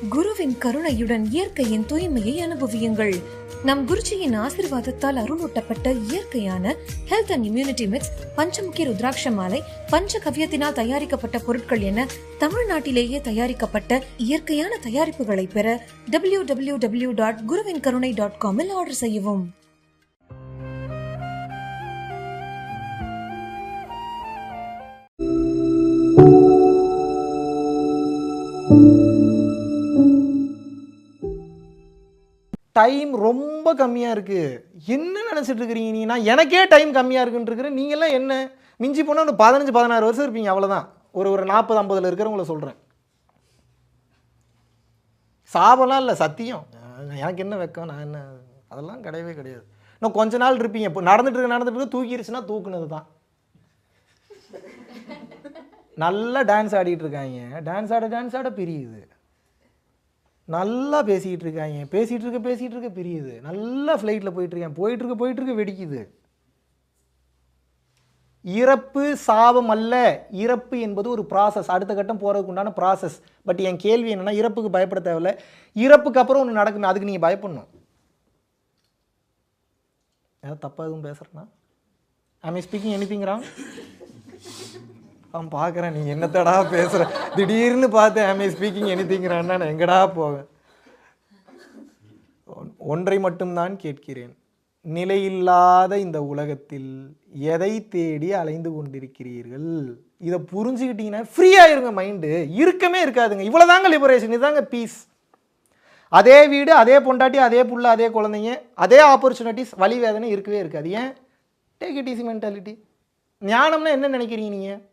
குருவின் கருணையுடன் இயற்கையின் தூய்மையை அனுபவியுங்கள். நம் குருஜியின் ஆசீர்வாதத்தால் அருளூட்டப்பட்ட இயற்கையான ஹெல்த் அண்ட் இம்யூனிட்டி மிக்ஸ், பஞ்சமுகி ருத்ராட்ச மாலை, பஞ்சகவ்யத்தினால் தயாரிக்கப்பட்ட பொருட்கள் என தமிழ்நாட்டிலேயே தயாரிக்கப்பட்ட இயற்கையான தயாரிப்புகளை பெற www.guruvinkarunai.com ஆர்டர் செய்யவும். டைம் ரொம்ப கம்மியாக இருக்குது, என்ன நினச்சிட்டு இருக்கிறீங்க நீ? நான் எனக்கே டைம் கம்மியாக இருக்குன்னு இருக்கிறேன். நீங்கள்லாம் என்ன மிஞ்சி போனால் ஒரு 15-16 வருஷம் இருப்பீங்க, அவ்வளோதான். ஒரு 40-50 இருக்கிறவங்கள சொல்கிறேன். சாபம்லாம் இல்லை, சத்தியம். எனக்கு என்ன வெக்கம், நான் என்ன, அதெல்லாம் கிடையவே கிடையாது. இன்னும் கொஞ்ச நாள் இருப்பீங்க. இப்போ நடந்துட்டு தூக்கிடுச்சுன்னா தூக்குனது தான். நல்லா டான்ஸ் ஆடிட்டு இருக்காங்க, டான்ஸ் ஆட பிரியுது. நல்லா பேசிக்கிட்டு இருக்காங்க, பேசிகிட்டு இருக்க பிரியுது. நல்லா ஃப்ளைட்டில் போயிட்டுருக்க வெடிக்குது. இறப்பு சாபம் அல்ல, இறப்பு என்பது ஒரு ப்ராசஸ், அடுத்த கட்டம் போகிறதுக்கு உண்டான ப்ராசஸ். பட் என் கேள்வி என்னென்னா, இறப்புக்கு பயப்பட தேவையில்ல, இறப்புக்கு அப்புறம் ஒன்று நடக்குமே, அதுக்கு நீங்கள் பயப்படணும். ஏதாவது தப்பாக எதுவும் பேசுகிறேன்னா? I speaking anything wrong? அவன் பார்க்குறேன், நீ என்னத்தடா பேசுகிற, திடீர்னு பார்த்து ஐ ஸ்பீக்கிங் எனிதிங்கிறான்னா நான் எங்கடா போவேன்? ஒன்றை மட்டும்தான் கேட்கிறேன், நிலையில்லாத இந்த உலகத்தில் எதை தேடி அலைந்து கொண்டிருக்கிறீர்கள்? இதை புரிஞ்சுக்கிட்டீங்கன்னா ஃப்ரீயாக இருங்க, மைண்டு இருக்கமே இருக்காதுங்க. இவ்வளோதாங்க லிபரேஷன், இதுதாங்க பீஸ். அதே வீடு, அதே பொண்டாட்டி, அதே புள்ள, அதே குழந்தைங்க, அதே ஆப்பர்ச்சுனிட்டிஸ், வலி வேதனை இருக்கவே இருக்காது. ஏன்? Take it easy mentality. ஞானம்னா என்ன நினைக்கிறீங்க நீங்கள்?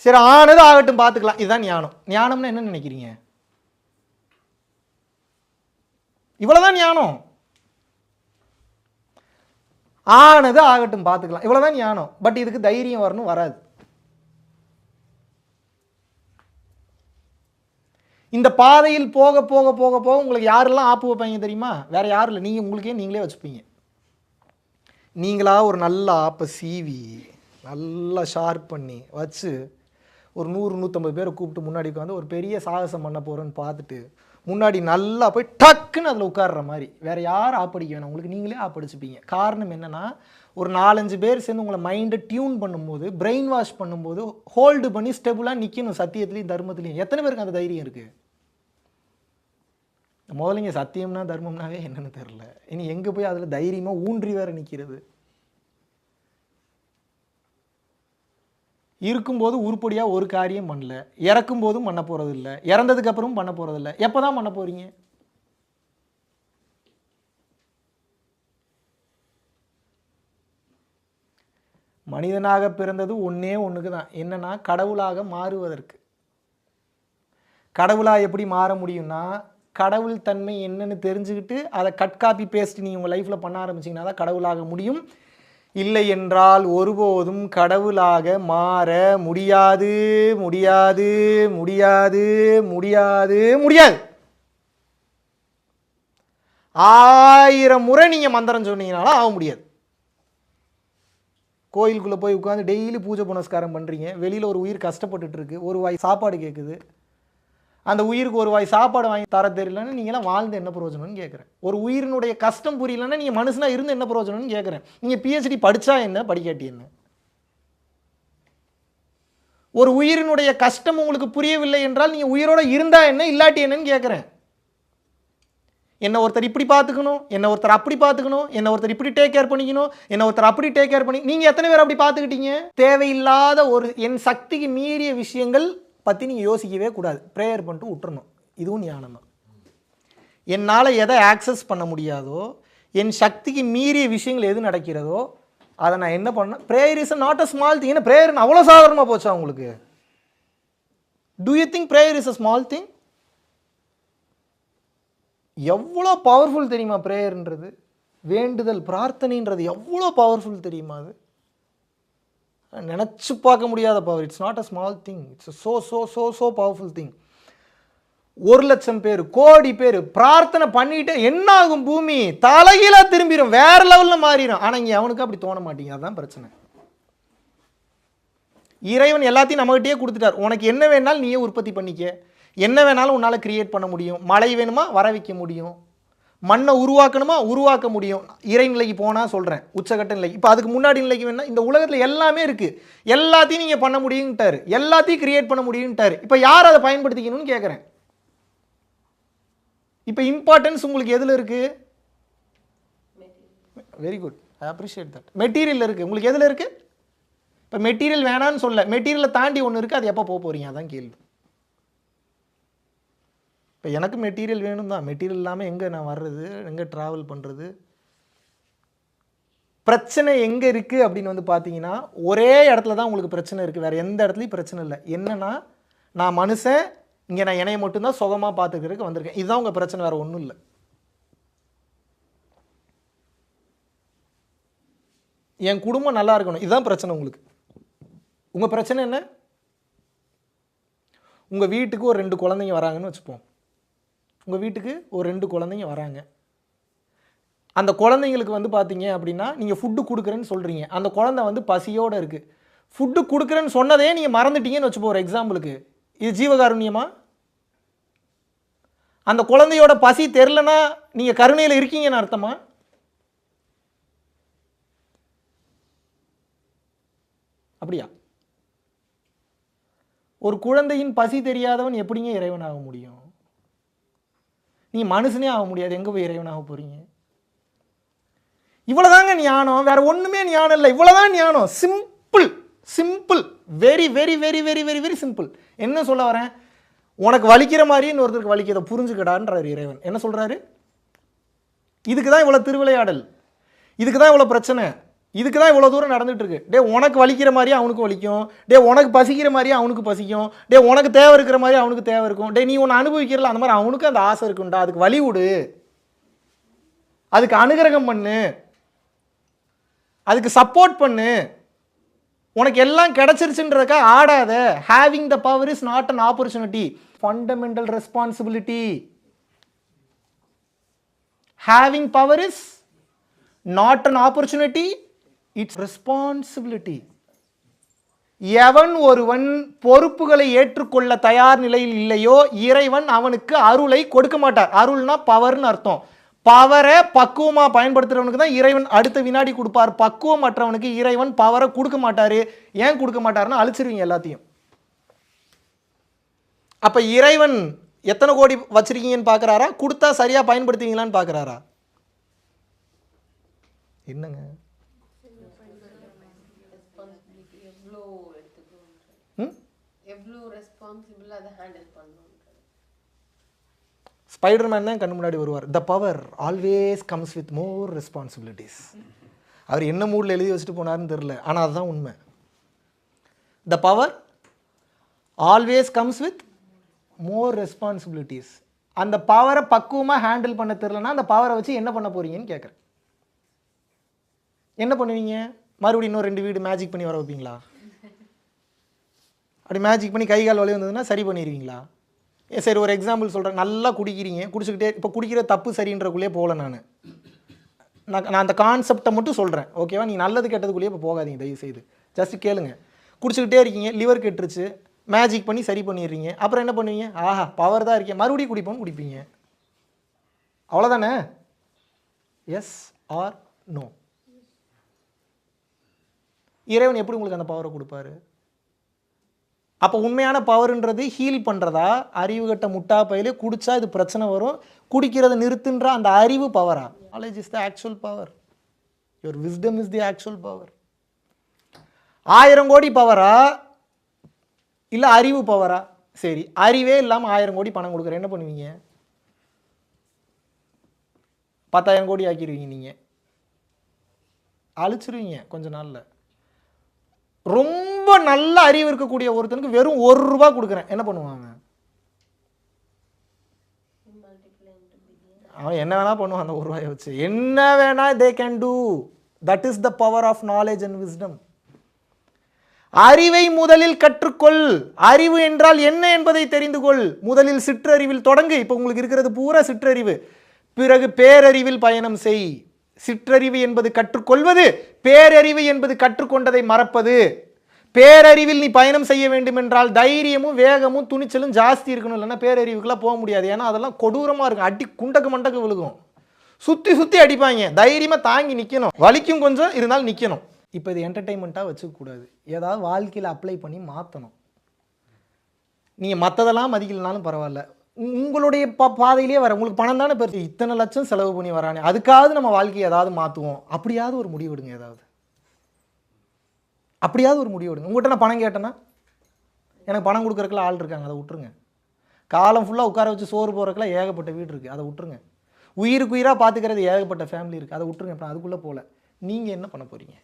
சரி, ஆனது ஆகட்டும் பார்த்துக்கலாம், இதுதான் ஞானம். ஞானம்னா என்ன நினைக்கிறீங்க? இவ்வளோதான் ஞானம். ஆனது ஆகட்டும் பார்த்துக்கலாம், இவ்வளோதான் ஞானம். பட் இதுக்கு தைரியம் வரணும், வராது. இந்த பாதையில் போக போக போக போக உங்களுக்கு யாரெல்லாம் ஆப்பு வைப்பாங்க தெரியுமா? வேற யாரும் இல்லை, நீங்கள் உங்களுக்கே நீங்களே வச்சுப்பீங்க. நீங்களா ஒரு நல்ல ஆப்பை சீவி நல்லா ஷார்ப் பண்ணி வச்சு ஒரு 100-150 பேரை கூப்பிட்டு முன்னாடி உட்காந்து ஒரு பெரிய சாகசம் பண்ண போகிறேன்னு பார்த்துட்டு முன்னாடி நல்லா போய் டக்குன்னு அதில் உட்கார்ற மாதிரி வேறு யாரும் ஆப்படிக்க வேணாம், உங்களுக்கு நீங்களே ஆப்படிச்சுப்பீங்க. காரணம் என்னென்னா, ஒரு 4-5 பேர் சேர்ந்து உங்களை மைண்டை டியூன் பண்ணும்போது, பிரெயின் வாஷ் பண்ணும்போது ஹோல்டு பண்ணி ஸ்டெபிளாக நிற்கணும் சத்தியத்துலேயும் தர்மத்துலேயும். எத்தனை பேருக்கு அந்த தைரியம் இருக்குது? முதல்ல இங்கே சத்தியம்னா தர்மம்னாவே என்னென்னு தெரில, இனி எங்கே போய் அதில் தைரியமாக ஊன்றி வேறு நிற்கிறது? இருக்கும்போது உருப்படியாக ஒரு காரியம் பண்ணல, இறக்கும் போதும் பண்ண போகிறது இல்லை, இறந்ததுக்கு அப்புறமும் பண்ண போகிறது இல்லை. எப்போ தான் பண்ண போகிறீங்க? மனிதனாக பிறந்தது ஒன்றுக்கு தான், என்னன்னா கடவுளாக மாறுவதற்கு. கடவுளாக எப்படி மாற முடியும்னா, கடவுள் தன்மை என்னன்னு தெரிஞ்சுக்கிட்டு அதை கட் காப்பி பேஸ்ட் நீங்கள் உங்கள் லைஃப்பில் பண்ண ஆரம்பிச்சிங்கன்னா தான் கடவுளாக முடியும். இல்லை என்றால் ஒருபோதும் கடவுளாக மாற முடியாது முடியாது முடியாது முடியாது முடியாது. 1000 முறை நீங்கள் மந்திரம் சொன்னீங்கனாலும் ஆக முடியாது. கோயிலுக்குள்ளே போய் உட்காந்து டெய்லி பூஜை புனஸ்காரம் பண்ணுறீங்க, வெளியில் ஒரு உயிர் கஷ்டப்பட்டுட்டு இருக்கு, ஒரு வாய் சாப்பாடு கேட்குது, அந்த உயிருக்கு ஒரு வாய் சாப்பாடு வாங்கி தர தெரியலன்னு நீங்களாம் வாழ்ந்து என்ன பிரயோஜனம்னு கேட்குறேன். ஒரு உயிரினுடைய கஷ்டம் புரியலன்னா நீங்கள் மனுஷனாக இருந்து என்ன பிரயோஜனம்னு கேட்குறேன். நீங்கள் பிஹெச்டி படித்தா என்ன, படிக்காட்டி என்ன? ஒரு உயிரினுடைய கஷ்டம் உங்களுக்கு புரியவில்லை என்றால் நீங்கள் உயிரோடு இருந்தால் என்ன, இல்லாட்டி என்னன்னு கேட்குறேன். என்ன ஒருத்தர் இப்படி பார்த்துக்கணும், என்ன ஒருத்தர் அப்படி பார்த்துக்கணும், என்ன ஒருத்தர் இப்படி டேக் கேர் பண்ணிக்கணும், என்ன ஒருத்தர் அப்படி டேக் கேர் பண்ணி, நீங்கள் எத்தனை பேர் அப்படி பார்த்துக்கிட்டீங்க? தேவையில்லாத ஒரு என் சக்திக்கு மீறிய விஷயங்கள் பற்றி நீங்கள் யோசிக்கவே கூடாது, ப்ரேயர் பண்ணிட்டு விட்டுறணும். இதுவும் ஞானம் தான். என்னால் எதை ஆக்சஸ் பண்ண முடியாதோ, என் சக்திக்கு மீறிய விஷயங்கள் எது நடக்கிறதோ அதை நான் என்ன பண்ணேன்? Prayer is not a small thing. ஏன்னா ப்ரேயர் அவ்வளோ சாதாரணமாக போச்சா உங்களுக்கு? Do you think prayer is a small thing? எவ்வளோ பவர்ஃபுல் தெரியுமா ப்ரேயர்ன்றது? வேண்டுதல், பிரார்த்தனைன்றது எவ்வளோ பவர்ஃபுல் தெரியுமா? அது நினச்சி பார்க்க முடியாத power. It's not a small thing, it's so so so so powerful thing. 1,00,000 பேர், கோடி பேர் பிரார்த்தனை பண்ணிட்டு என்ன ஆகும்? பூமி தலைகீழாக திரும்பிடும், வேற லெவலில் மாறிடும். ஆனால் இங்கே அவனுக்கு அப்படி தோண மாட்டேங்க, அதுதான் பிரச்சனை. இறைவன் எல்லாத்தையும் நம்மகிட்டயே கொடுத்துட்டார். உனக்கு என்ன வேணாலும் நீயே உற்பத்தி பண்ணிக்க, என்ன வேணாலும் உன்னால் கிரியேட் பண்ண முடியும். மழை வேணுமா வர வைக்க முடியும். மண்ணை உருவாக்கணுமா உருவாக்க முடியும். இறைநிலைக்கு போனால் சொல்கிறேன், உச்சகட்ட நிலைக்கு. இப்போ அதுக்கு முன்னாடி நிலைக்கு வேணா இந்த உலகத்தில் எல்லாமே இருக்குது, எல்லாத்தையும் நீங்கள் பண்ண முடியுங்கிட்டாரு, எல்லாத்தையும் கிரியேட் பண்ண முடியுங்கிட்டாரு. இப்போ யார் அதை பயன்படுத்திக்கணும்னு கேட்குறேன். இப்போ இம்பார்ட்டன்ஸ் உங்களுக்கு எதில் இருக்குது? Very good, I appreciate that. Material இருக்குது. உங்களுக்கு எதில் இருக்குது? இப்போ மெட்டீரியல் வேணான்னு சொல்ல, மெட்டீரியலை தாண்டி ஒன்று இருக்குது, அது எப்போ போக போகிறீங்க? அதான் கேள்வி. இப்போ எனக்கு மெட்டீரியல் வேணும் தான். மெட்டீரியல் இல்லாமல் எங்கே நான் வர்றது, எங்கே ட்ராவல் பண்ணுறது? பிரச்சனை எங்கே இருக்குது அப்படின்னு வந்து பார்த்தீங்கன்னா, ஒரே இடத்துல தான் உங்களுக்கு பிரச்சனை இருக்குது, வேறு எந்த இடத்துலையும் பிரச்சனை இல்லை. என்னென்னா, நான் மனுஷன், இங்கே நான் என்னையை மட்டும்தான் சுகமாக பார்த்துக்கிறதுக்கு வந்திருக்கேன். இதுதான் உங்கள் பிரச்சனை, வேறு ஒன்றும் இல்லை. என் குடும்பம் நல்லா இருக்கணும், இதுதான் பிரச்சனை உங்களுக்கு. உங்கள் பிரச்சனை என்ன? உங்கள் வீட்டுக்கு ஒரு 2 குழந்தைங்க வராங்கன்னு வச்சுப்போம். உங்கள் வீட்டுக்கு ஒரு 2 குழந்தைங்க வராங்க. அந்த குழந்தைங்களுக்கு வந்து பார்த்தீங்க அப்படின்னா, நீங்கள் ஃபுட்டு கொடுக்குறேன்னு சொல்கிறீங்க. அந்த குழந்தை வந்து பசியோடு இருக்குது. ஃபுட்டு கொடுக்குறேன்னு சொன்னதே நீங்கள் மறந்துட்டீங்கன்னு வச்சுப்போம் ஒரு எக்ஸாம்பிளுக்கு. இது ஜீவகாருண்யமா? அந்த குழந்தையோட பசி தெரிலனா நீங்கள் கருணையில் இருக்கீங்கன்னு அர்த்தமா? அப்படியா? ஒரு குழந்தையின் பசி தெரியாதவன் எப்படிங்க இறைவன் ஆக முடியும்? நீ மனுஷனே ஆக முடியாது, எங்கே போய் இறைவனாக போகிறீங்க? இவ்வளோதாங்க ஞானம், வேற ஒன்றுமே ஞானம் இல்லை. இவ்வளோதான் ஞானம். Simple simple, very very very very very very simple. என்ன சொல்ல வரேன்? உனக்கு வலிக்கிற மாதிரி இன்னொருத்தருக்கு வலிக்கிறத புரிஞ்சுக்கடான்றாரு இறைவன். என்ன சொல்கிறாரு? இதுக்கு தான் இவ்வளோ திருவிளையாடல், இதுக்கு தான் இவ்வளோ பிரச்சனை, இதுக்கு தான் இவ்வளோ தூரம் நடந்துகிட்டு இருக்கு. டே உனக்கு வலிக்கிற மாதிரியே அவனுக்கு வலிக்கும், டே உனக்கு பசிக்கிற மாதிரியே அவனுக்கு பசிக்கும், டே உனக்கு தேவை இருக்கிற மாதிரி அவனுக்கு தேவை இருக்கும், டே நீ ஒன்று அனுபவிக்கிறல அந்த மாதிரி அவனுக்கு அந்த ஆசை இருக்குண்டா. அதுக்கு வழி விடு, அதுக்கு அனுகிரகம் பண்ணு, அதுக்கு சப்போர்ட் பண்ணு. உனக்கு எல்லாம் கிடைச்சிருச்சுன்றதுக்கா ஆடாத. Having the power is not an opportunity, fundamental responsibility. Having power is not an opportunity, it's responsibility. எவன் ஒருவன் பொறுப்புகளை ஏற்றுக்கொள்ள தயார் நிலையில் இல்லையோ இறைவன் அவனுக்கு அருளை கொடுக்க மாட்டார். அருள்னா பவர்னு அர்த்தம். பவரை பக்குவமாக பயன்படுத்துகிறவனுக்கு தான் இறைவன் அடுத்த வினாடி கொடுப்பார். பக்குவம் மற்றவனுக்கு இறைவன் பவரை கொடுக்க மாட்டார். ஏன் கொடுக்க மாட்டாருன்னா அழிச்சிருவீங்க எல்லாத்தையும். அப்போ இறைவன் எத்தனை கோடி வச்சிருக்கீங்கன்னு பார்க்குறாரா, கொடுத்தா சரியாக பயன்படுத்துவீங்களான்னு பார்க்குறாரா? என்னங்க ஸ்பைடர்மேன் தான் கண்ணு முன்னாடி வருவார். The power always comes with more responsibilities. அவர் என்ன மூடில் எழுதி வச்சுட்டு போனார்னு தெரில, ஆனால் அதுதான் உண்மை. The power always comes with more responsibilities. அந்த பவரை பக்குவமாக ஹேண்டில் பண்ண தெரிலனா அந்த பவரை வச்சு என்ன பண்ண போகிறீங்கன்னு கேட்குறேன். என்ன பண்ணுவீங்க? மறுபடியும் இன்னும் 2 வீடு மேஜிக் பண்ணி வர வைப்பீங்களா? அப்படி மேஜிக் பண்ணி கை கால் வலி வந்ததுன்னா சரி பண்ணிடுவீங்களா? சரி ஒரு எக்ஸாம்பிள் சொல்கிறேன். நல்லா குடிக்கிறீங்க, குடிச்சுக்கிட்டே இப்போ குடிக்கிற தப்பு சரின்றக்குள்ளே போகல. நான் அந்த கான்செப்டை மட்டும் சொல்கிறேன், ஓகேவா? நீங்கள் நல்லது கெட்டதுக்குள்ளேயே இப்போ போகாதீங்க தயவு செய்து. ஜஸ்ட் கேளுங்க. குடிச்சுக்கிட்டே இருக்கீங்க, லிவர் கெட்டுருச்சு, மேஜிக் பண்ணி சரி பண்ணிடுறீங்க. அப்புறம் என்ன பண்ணுவீங்க? ஆஹா பவர் தான் இருக்கேன், மறுபடியும் குடிப்போன்னு குடிப்பீங்க. அவ்வளோதானே? Yes or no? இறைவன் எப்படி உங்களுக்கு அந்த பவரை கொடுப்பாரு? அப்போ உண்மையான பவர்ன்றது ஹீல் பண்ணுறதா, அறிவு கட்ட முட்டா பையிலே குடிச்சா இது பிரச்சனை வரும், குடிக்கிறத நிறுத்துன்ற அந்த அறிவு பவரா? Knowledge is the actual power, your wisdom is the actual power. 1000 கோடி பவரா இல்லை அறிவு பவரா? சரி, அறிவே இல்லாமல் 1000 கோடி பணம் கொடுக்குறேன், என்ன பண்ணுவீங்க? 10,000 கோடி ஆக்கிடுவீங்க. நீங்கள் அழிச்சிருவீங்க கொஞ்ச நாளில். ரொம்ப நல்ல அறிவு இருக்கக்கூடிய ஒருத்தனுக்கு வெறும் 1 ரூபா கொடுக்குறேன், என்ன பண்ணுவாங்க? அவன் என்ன வேணா பண்ணுவான் அந்த 1 ரூபாயை வச்சு, என்ன வேணா they can do. That is the power of knowledge and wisdom. அறிவை முதலில் கற்றுக்கொள். அறிவு என்றால் என்ன என்பதை தெரிந்து கொள். முதலில் சிற்றறிவில் தொடங்கு. இப்போ உங்களுக்கு இருக்கிறது பூரா சிற்றறிவு. பிறகு பேரறிவில் பயணம் செய். சிற்றறிவு என்பது கற்றுக்கொள்வது, பேரறிவு என்பது கற்றுக்கொண்டதை மறப்பது. பேரறிவில் நீ பயணம் செய்ய வேண்டும் என்றால் தைரியமும் வேகமும் துணிச்சலும் ஜாஸ்தி இருக்கணும், இல்லைன்னா பேரறிவுக்குலாம் போக முடியாது. ஏன்னா அதெல்லாம் கொடூரமாக இருக்கும், அடி குண்டக்கு மண்டக்கு விழுகும், சுற்றி சுற்றி அடிப்பாங்க. தைரியமாக தாங்கி நிற்கணும், வலிக்கும் கொஞ்சம் இருந்தாலும் நிற்கணும். இப்போ இது என்டர்டெயின்மெண்ட்டாக வச்சுக்கக்கூடாது, ஏதாவது வாழ்க்கையில் அப்ளை பண்ணி மாற்றணும். நீங்கள் மற்றதெல்லாம் மதிக்கலனாலும் பரவாயில்ல, உங்களுடைய பாதையிலே வர உங்களுக்கு பணம் தானே பெருசு, இத்தனை லட்சம் செலவு பண்ணி வரானே, அதுக்காவது நம்ம வாழ்க்கையை ஏதாவது மாற்றுவோம், அப்படியாவது ஒரு முடிவு எடுங்க. ஏதாவது அப்படியாவது ஒரு முடிவு எடுங்க. உங்கள்கிட்ட நான் பணம் கேட்டேன்னா எனக்கு பணம் கொடுக்குறதுக்குலாம் ஆள் இருக்காங்க, அதை விட்டுருங்க. காலம் ஃபுல்லாக உட்கார வச்சு சோறு போகிறதுக்குலாம் ஏகப்பட்ட வீடு இருக்குது, அதை விட்டுருங்க. உயிருக்கு உயிராக பார்த்துக்கிறது ஏகப்பட்ட ஃபேமிலி இருக்குது, அதை விட்டுருங்க. அப்புறம் அதுக்குள்ளே போகல, நீங்கள் என்ன பண்ண போகிறீங்க?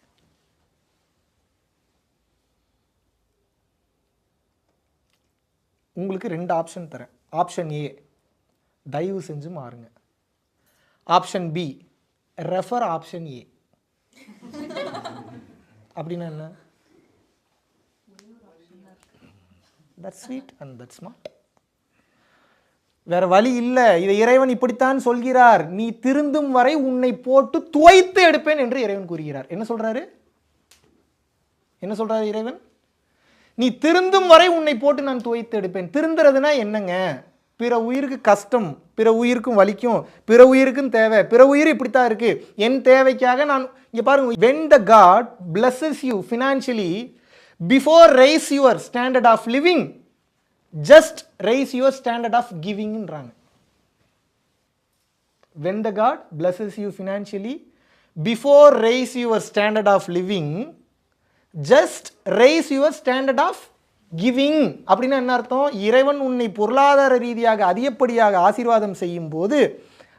உங்களுக்கு 2 ஆப்ஷன் தரேன். ஆப்ஷன் ஏ, தயவு செஞ்சு மாறுங்க. Option B, refer option A. அப்படின்னா என்ன? That's sweet and that's smart. வேற வழி இல்லை, இதை இறைவன் இப்படித்தான் சொல்கிறார். நீ திருந்தும் வரை உன்னை போட்டு துவைத்து எடுப்பேன் என்று இறைவன் கூறுகிறார். என்ன சொல்றாரு? என்ன சொல்றாரு இறைவன்? நீ திருந்தும் வரை உன்னை போட்டு நான் துவைத்து எடுப்பேன். திருந்துறதுனா என்னங்க? பிற உயிருக்கு கஷ்டம், பிற உயிருக்கும் வலிக்கும், பிற உயிருக்கும் தேவை, பிற உயிர் இப்படித்தான் இருக்கு, என் தேவைக்காக நான் இங்க பாருங்க, when the God blesses you financially, before raise your standard of living, just raise your standard of giving ன்றாங்க. when the God blesses you financially, before raise your standard of living, just raise your standard of giving. அப்படின்னா என்ன அர்த்தம்? இறைவன் உன்னை பொருளாதார ரீதியாக அதிகப்படியாக ஆசீர்வாதம் செய்யும் போது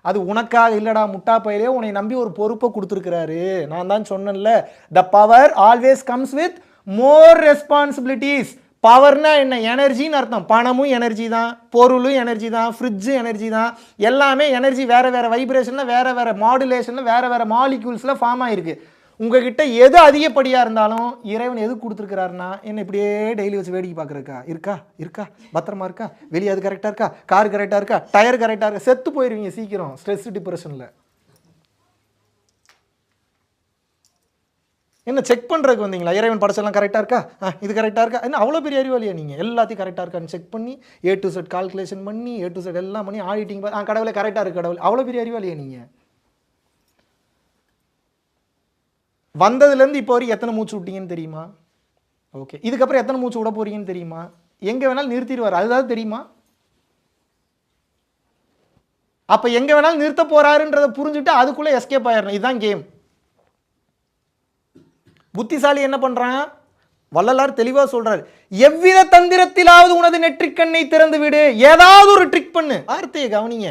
அது உனக்காக இல்லடா முட்டா பையிலே, உன்னை நம்பி ஒரு பொறுப்பை கொடுத்துருக்கிறாரு. நான் தான் சொன்னேன்ல, the power always comes with more responsibilities. பவர்னா என்ன? எனர்ஜின்னு அர்த்தம். பணமும் எனர்ஜி தான், பொருளும் எனர்ஜி தான், ஃப்ரிட்ஜு எனர்ஜி தான், எல்லாமே எனர்ஜி. வேறு வேறு வைப்ரேஷனில், வேறு வேறு மாடுலேஷனில், வேறு வேறு மாலிக்யூல்ஸில் ஃபார்ம் ஆகிருக்கு. உங்ககிட்ட எது அதிகப்படியாக இருந்தாலும் இறைவன் எது கொடுத்துருக்கிறாருன்னா, என்ன இப்படியே டெய்லி வச்சு வேடிக்கை பார்க்குறக்கா? இருக்கா இருக்கா பத்திரமா இருக்கா, வெளியே அது கரெக்டாக இருக்கா, கார் கரெக்டாக இருக்கா, டயர் கரெக்டாக இருக்கா? செத்து போயிடுவீங்க சீக்கிரம் ஸ்ட்ரெஸ் டிப்ரெஷனில். என்ன செக் பண்ணுறதுக்கு வந்தீங்களா? இறைவன் படைச்செல்லாம் கரெக்டாக இருக்கா, இது கரெக்டாக இருக்கா? என்ன அவ்வளோ பெரிய அறிவாளியா நீங்கள்? எல்லாத்தையும் கரெக்டாக இருக்கான்னு செக் பண்ணி A to Z கால்குலேஷன் பண்ணி A to Z எல்லாம் பண்ணி ஆடிட்டிங் கடவுளை கரெக்டாக இருக்கு கடவுள், அவ்வளோ பெரிய அறிவாளியா நீங்கள்? வந்ததுலேருந்து இப்போ வரைக்கும் எத்தனை மூச்சு விட்டீங்கன்னு தெரியுமா? ஓகே, இதுக்கப்புறம் எத்தனை மூச்சு விட போறீங்கன்னு தெரியுமா? எங்கே வேணாலும் நிறுத்திடுவார், அதுதான் தெரியுமா? அப்போ எங்கே வேணாலும் நிறுத்த போறாருன்றதை புரிஞ்சுட்டு அதுக்குள்ளே எஸ்கேப் ஆயிடணும். இதுதான் கேம். புத்திசாலி என்ன பண்ணுறான்? வள்ளலார் தெளிவாக சொல்றாரு, எவ்வித தந்திரத்திலாவது உனது நெற்றிக்கண்ணை திறந்து விடு, ஏதாவது ஒரு ட்ரிக் பண்ணு. வார்த்தையை கவனிங்க,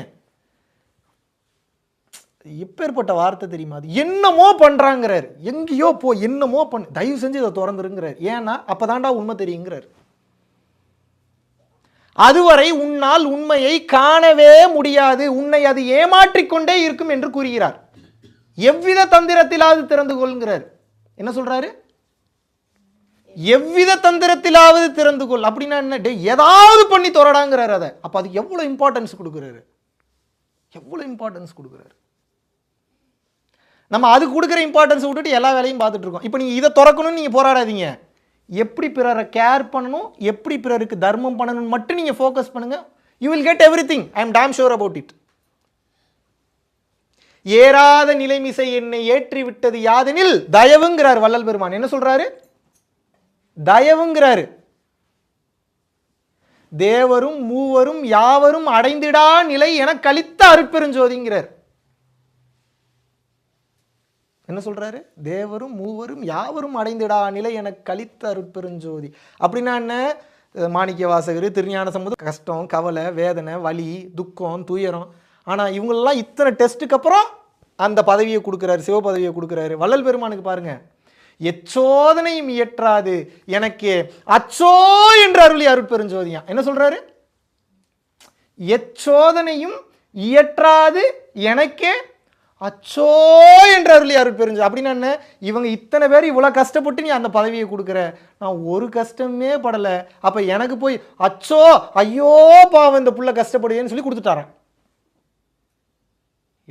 எப்பேற்பட்ட வார்த்தை தெரியுமா? அது என்னமோ பண்றாங்கிறார், எங்கேயோ போ என்னமோ பண்ணு, தயவு செஞ்சு இதை திறந்துருங்கிறார். ஏன்னா அப்பதான்டா உண்மை தெரியுங்கிறார். அதுவரை உன்னால் உண்மையை காணவே முடியாது, உன்னை அது ஏமாற்றிக்கொண்டே இருக்கும் என்று கூறுகிறார். எவ்வித தந்திரத்திலாவது திறந்து கொள்கிறார். என்ன சொல்றாரு? எவ்வித தந்திரத்திலாவது திறந்து கொள். அப்படின்னா என்ன? ஏதாவது பண்ணி தொடடாங்கிறார். அதை அப்ப அதுக்கு எவ்வளவு இம்பார்ட்டன்ஸ் கொடுக்குறாரு, எவ்வளவு இம்பார்ட்டன்ஸ் கொடுக்குறாரு. நம்ம அதுக்கு கொடுக்குற இம்பார்ட்டன்ஸ் விட்டுட்டு எல்லா வேலையும் பார்த்துட்டு இருக்கோம். இப்போ நீங்கள் இதை திறக்கணும்னு நீங்கள் போராடாதீங்க, எப்படி பிறரை கேர் பண்ணணும், எப்படி பிறருக்கு தர்மம் பண்ணணும்னு மட்டும் நீங்கள் ஃபோக்கஸ் பண்ணுங்க. You will get everything. I am dam sure about it. ஏறாத நிலைமிசை என்னை ஏற்றி விட்டது யாதெனில் தயவுங்கிறார் வள்ளல் பெருமான். என்ன சொல்றாரு? தயவுங்கிறாரு. தேவரும் மூவரும் யாவரும் அடைந்திடா நிலை என கலித்த அருட்பெருஞ்சோதிங்கிறார். என்ன சொல்றாரு? தேவரும் மூவரும் யாவரும் அடைந்திடா நிலை என கலித்த அருட்பெருஞ்சோதி. அப்படின்னா என்ன? மாணிக்க வாசகர், திருஞான சம்பந்தர் கஷ்டம், கவலை, வேதனை, வலி, துக்கம், துயரம். ஆனால் இவங்களெல்லாம் இத்தனை டெஸ்ட்டுக்கு அப்புறம் அந்த பதவியை கொடுக்குறாரு, சிவ பதவியை கொடுக்குறாரு. வள்ளல் பெருமானுக்கு பாருங்க, எச்சோதனையும் இயற்றாது எனக்கு அச்சோ என்று அருளி அருட்பெருஞ்சோதியா. என்ன சொல்றாரு? எச்சோதனையும் இயற்றாது எனக்கே அச்சோ என்று அருளி அருட்பெருஞ்சோதி. அப்படின்னா என்ன? இவங்க இத்தனை பேர் இவ்வளோ கஷ்டப்பட்டு நீ அந்த பதவியை கொடுக்குற, நான் ஒரு கஷ்டமே படலை, அப்போ எனக்கு போய் அச்சோ ஐயோ பாவம் இந்த புள்ள கஷ்டப்படுதுன்னு சொல்லி கொடுத்துட்டாரன்.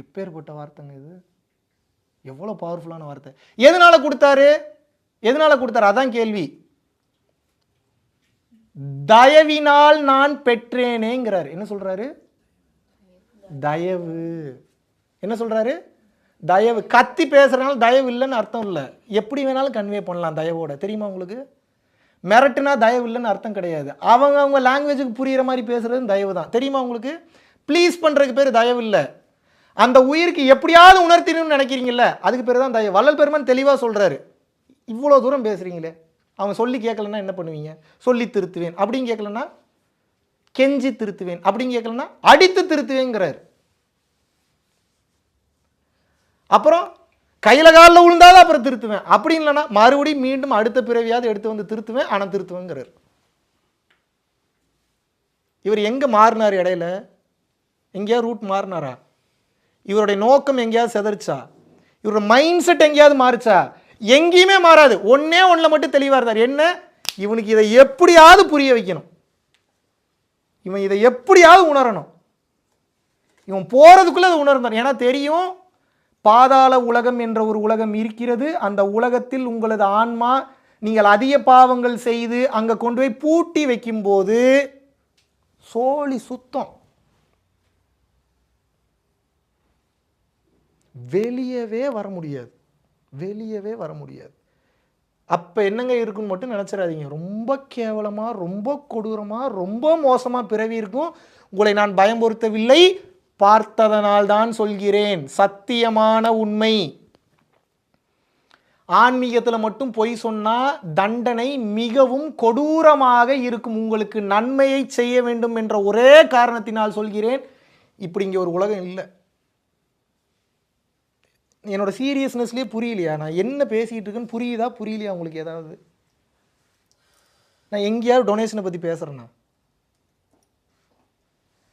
எப்பேற்பட்ட வார்த்தைங்க இது, எவ்வளோ பவர்ஃபுல்லான வார்த்தை. எதனால கொடுத்தாரு? எதனால கொடுத்தாரு? அதான் கேள்வி. தயவினால் நான் பெற்றேனேங்கிறார். என்ன சொல்றாரு? தயவு. என்ன சொல்றாரு? தயவு. கத்தி பேசுறதுனால தயவு இல்லைன்னு அர்த்தம் இல்லை. எப்படி வேணாலும் கன்வே பண்ணலாம் தயவோட. தெரியுமா உங்களுக்கு? மிரட்டுனா தயவு இல்லைன்னு அர்த்தம் கிடையாது. அவங்க லாங்குவேஜுக்கு புரிகிற மாதிரி பேசுறது தயவு தான். தெரியுமா உங்களுக்கு? ப்ளீஸ் பண்ணுறதுக்கு பேர் தயவு இல்லை. அந்த உயிருக்கு எப்படியாவது உணர்த்தினும்னு நினைக்கிறீங்கல்ல, அதுக்கு பேர் தான் தயவு. வள்ளல் பெருமான் தெளிவாக சொல்கிறாரு. இவ்வளோ தூரம் பேசுகிறீங்களே, அவங்க சொல்லி கேட்கலன்னா என்ன பண்ணுவீங்க? சொல்லி திருத்துவேன் அப்படின்னு கேட்கலன்னா கெஞ்சி திருத்துவேன், அப்படின்னு கேட்கலன்னா அடித்து திருத்துவேங்கிறார். அப்புறம் கையில் காலில் விழுந்தாலும் அப்புறம் திருத்துவேன், அப்படி இல்லைன்னா மறுபடியும் மீண்டும் அடுத்த பிறவியாவது எடுத்து வந்து திருத்துவேன், ஆனால் திருத்துவேங்கிறார். இவர் எங்கே மாறினார்? இடையில எங்கேயாவது ரூட் மாறினாரா? இவருடைய நோக்கம் எங்கேயாவது செதறிச்சா? இவரோட மைண்ட் செட் எங்கேயாவது மாறிச்சா? எங்கேயுமே மாறாது. ஒன்னே ஒன்றில் மட்டும் தெளிவாக இருந்தார். என்ன? இவனுக்கு இதை எப்படியாவது புரிய வைக்கணும், இவன் இதை எப்படியாவது உணரணும். இவன் போகிறதுக்குள்ளே அதை உணர்ந்தார். ஏன்னா தெரியும், பாதாள உலகம் என்ற ஒரு உலகம் இருக்கிறது. அந்த உலகத்தில் உங்களது ஆன்மா நீங்கள் அதிக பாவங்கள் செய்து அங்கே கொண்டு போய் பூட்டி வைக்கும்போது சோழி சுத்தம், வெளியவே வர முடியாது, வெளியவே வர முடியாது. அப்போ என்னங்க இருக்குன்னு மட்டும் நினச்சிடாதீங்க. ரொம்ப கேவலமாக, ரொம்ப கொடூரமாக, ரொம்ப மோசமாக பிறவி இருக்கும். உங்களை நான் பயமுறுத்தவில்லை, பார்த்ததனால் தான் சொல்கிறேன். சத்தியமான உண்மை. ஆன்மீகத்தில் மட்டும் பொய் சொன்னால் தண்டனை மிகவும் கொடூரமாக இருக்கும். உங்களுக்கு நன்மையை செய்ய வேண்டும் என்ற ஒரே காரணத்தினால் சொல்கிறேன். இப்படி இங்கே ஒரு உலகம் இல்லை. என்னோட சீரியஸ்னஸ்லேயே புரியலையா? நான் என்ன பேசிகிட்டு இருக்கேன்னு புரியுதா புரியலையா உங்களுக்கு? ஏதாவது நான் எங்கேயாவது டொனேஷனை பற்றி பேசுகிறேன்னா,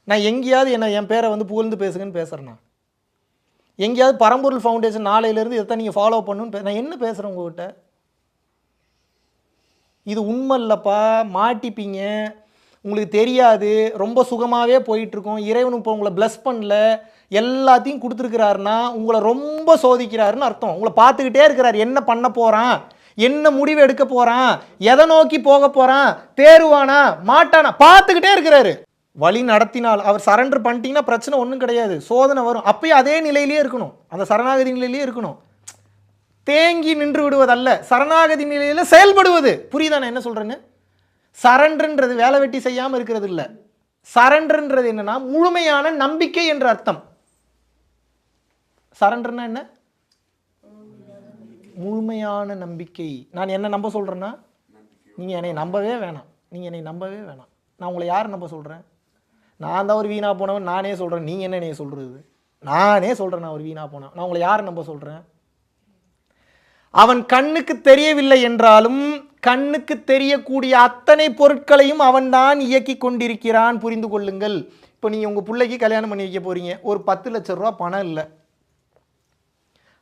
நான் எங்கேயாவது என் பேரை வந்து புகழ்ந்து பேசுங்கன்னு பேசுகிறேன்னா, எங்கேயாவது பரம்பொருள் ஃபவுண்டேஷன் நாளையிலேருந்து இதை நீங்கள் ஃபாலோ பண்ணணுன்னு நான் என்ன பேசுகிறேன் உங்கள்கிட்ட? இது உண்மை இல்லைப்பா, மாட்டிப்பீங்க, உங்களுக்கு தெரியாது, ரொம்ப சுகமாகவே போயிட்டுருக்கோம், இறைவன் இப்போ உங்களை ப்ளஸ் பண்ணல, எல்லாத்தையும் கொடுத்துருக்கிறாருன்னா உங்களை ரொம்ப சோதிக்கிறாருன்னு அர்த்தம். உங்களை பார்த்துக்கிட்டே இருக்கிறார். என்ன பண்ண போகிறான், என்ன முடிவு எடுக்க போகிறான், எதை நோக்கி போக போகிறான், தேருவானா மாட்டானா பார்த்துக்கிட்டே இருக்கிறாரு. வழி நடத்தினால் அவர் சரண்டர் பண்ணிட்டீங்கன்னா பிரச்சனை ஒன்றும் கிடையாது, சோதனை வரும். அப்பயும் அதே நிலையிலே இருக்கணும், அந்த சரணாகதி நிலையிலே இருக்கணும். தேங்கி நின்று விடுவதல்ல, சரணாகதி நிலையில் செயல்படுவது. புரியுதா நான் என்ன சொல்கிறேன்னு? சரண்டர்ன்றது வேலை வெட்டி செய்யாமல் இருக்கிறது இல்லை. சரண்டர்ன்றது என்னன்னா முழுமையான நம்பிக்கை என்ற அர்த்தம். சரண்டர்னா என்ன? முழுமையான நம்பிக்கை. நான் என்ன நம்ப சொல்கிறேன்னா, நீங்கள் என்னை நம்பவே வேணாம், நீங்கள் என்னை நம்பவே வேணாம். நான் உங்களை யார் நம்ப சொல்கிறேன்? நான் தான் ஒரு வீணாக போனவன் நானே சொல்கிறேன். நீங்கள் என்ன என்னைய சொல்கிறது? நானே சொல்கிறேன் நான் ஒரு வீணாக போனேன். நான் உங்களை யார் நம்ப சொல்கிறேன்? அவன் கண்ணுக்கு தெரியவில்லை என்றாலும் கண்ணுக்கு தெரியக்கூடிய அத்தனை பொருட்களையும் அவன்தான் இயக்கி கொண்டிருக்கிறான். புரிந்து கொள்ளுங்கள். இப்போ நீங்கள் உங்கள் பிள்ளைக்கு கல்யாணம் பண்ணி வைக்க போகிறீங்க, ஒரு 10 லட்ச ரூபா பணம் இல்லை.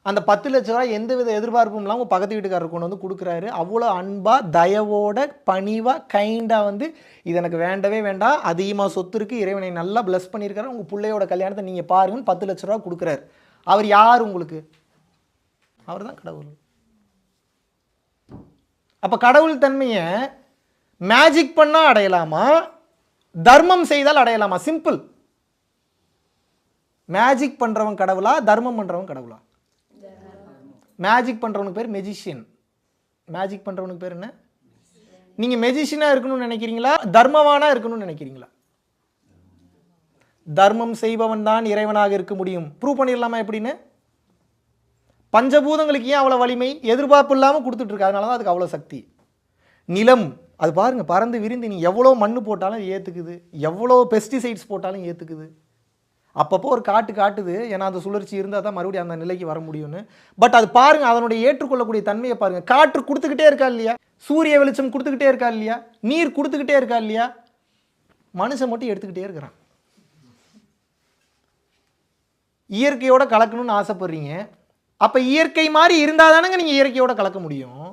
அந்த 10 லட்ச ரூபா எந்தவித எதிர்பார்ப்பும் இல்லாமல் உங்கள் பக்கத்து வீட்டுக்காரர் கொண்டு வந்து கொடுக்குறாரு. அவ்வளோ அன்பாக, தயவோட, பணிவாக, கைண்டாக வந்து இது எனக்கு வேண்டவே வேண்டாம், அதிகமாக சொத்து இருக்குது, இறைவனை நல்லா ப்ளஸ் பண்ணியிருக்காரு, உங்கள் பிள்ளையோட கல்யாணத்தை நீங்கள் பாருங்கன்னு 10 லட்ச ரூபா கொடுக்குறாரு. அவர் யார் உங்களுக்கு? அவர் தான் கடவுள். அப்போ கடவுள் தன்மையை மேஜிக் பண்ணால் அடையலாமா, தர்மம் செய்தால் அடையலாமா? சிம்பிள். மேஜிக் பண்ணுறவன் கடவுளா, தர்மம் பண்ணுறவன் கடவுளா? மேஜிக் பண்ணுறவனுக்கு பேர் மெஜிஷியன். மேஜிக் பண்ணுறவனுக்கு பேர் என்ன? நீங்கள் மெஜிஷியனாக இருக்கணும்னு நினைக்கிறீங்களா, தர்மவானாக இருக்கணும்னு நினைக்கிறீங்களா? தர்மம் செய்பவன் தான் இறைவனாக இருக்க முடியும். ப்ரூவ் பண்ணிடலாமா எப்படின்னு? பஞ்சபூதங்களுக்கு ஏன் அவ்வளோ வலிமை? எதிர்பார்ப்பு இல்லாமல் கொடுத்துட்ருக்கு, அதனால தான் அதுக்கு அவ்வளோ சக்தி. நிலம் அது பாருங்கள், பறந்து விரிந்து நீ எவ்வளோ மண் போட்டாலும் ஏற்றுக்குது, எவ்வளோ பெஸ்டிசைட்ஸ் போட்டாலும் ஏற்றுக்குது. அப்பப்போ ஒரு காட்டுது, ஏன்னா அந்த சுழற்சி இருந்தால் தான் மறுபடியும் அந்த நிலைக்கு வர முடியும்னு. பட் அது பாருங்கள், அதனுடைய ஏற்றுக்கொள்ளக்கூடிய தன்மையை பாருங்கள். காற்று கொடுத்துக்கிட்டே இருக்கா இல்லையா? சூரிய வெளிச்சம் கொடுத்துக்கிட்டே இருக்கா இல்லையா? நீர் கொடுத்துக்கிட்டே இருக்கா இல்லையா? மனுஷன் மட்டும் எடுத்துக்கிட்டே இருக்கிறான். இயற்கையோட கலக்கணும்னு ஆசைப்படுறீங்க. அப்போ இயற்கை மாதிரி இருந்தால் தானங்க நீங்கள் இயற்கையோட கலக்க முடியும்.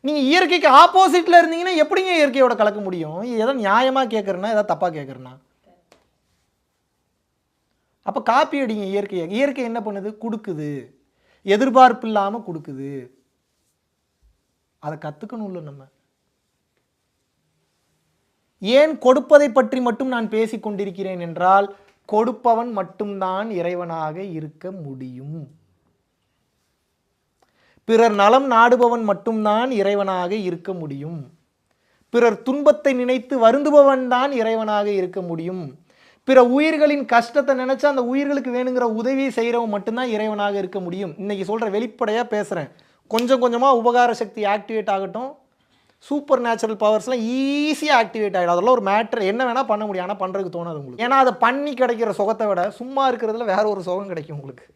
நீங்கள் இயற்கைக்கு ஆப்போசிட்டில் இருந்தீங்கன்னா எப்படிங்க இயற்கையோட கலக்க முடியும்? ஏதோ நியாயமாக கேட்குறேன்னா, ஏதாவது தப்பாக கேட்குறேன்னா? அப்போ காப்பி அடிங்க இயற்கையை. இயற்கை என்ன பண்ணுது? கொடுக்குது, எதிர்பார்ப்பு இல்லாமல் கொடுக்குது. அதை கற்றுக்கணும்ல நம்ம. ஏன் கொடுப்பதை பற்றி மட்டும் நான் பேசிக் கொண்டிருக்கிறேன் என்றால், கொடுப்பவன் மட்டும்தான் இறைவனாக இருக்க முடியும். பிறர் நலம் நாடுபவன் மட்டும்தான் இறைவனாக இருக்க முடியும். பிறர் துன்பத்தை நினைத்து வருந்துபவன் தான் இறைவனாக இருக்க முடியும். பிற உயிர்களின் கஷ்டத்தை நினைச்சா அந்த உயிர்களுக்கு வேணுங்கிற உதவியை செய்கிறவன் மட்டும்தான் இறைவனாக இருக்க முடியும். இன்னைக்கு சொல்ற வெளிப்படையா பேசுறேன். கொஞ்சம் கொஞ்சமா உபகார சக்தி ஆக்டிவேட் ஆகட்டும். சூப்பர் நேச்சுரல் பவர்ஸ்லாம் ஈஸியாக ஆக்டிவேட் ஆகிடும். அதெல்லாம் ஒரு மேட்ரு, என்ன வேணால் பண்ண முடியும், ஆனால் பண்ணுறதுக்கு தோணாது உங்களுக்கு. ஏன்னா அதை பண்ணி கிடைக்கிற சுகத்தை விட சும்மா இருக்கிறதுல வேற ஒரு சுகம் கிடைக்கும் உங்களுக்கு.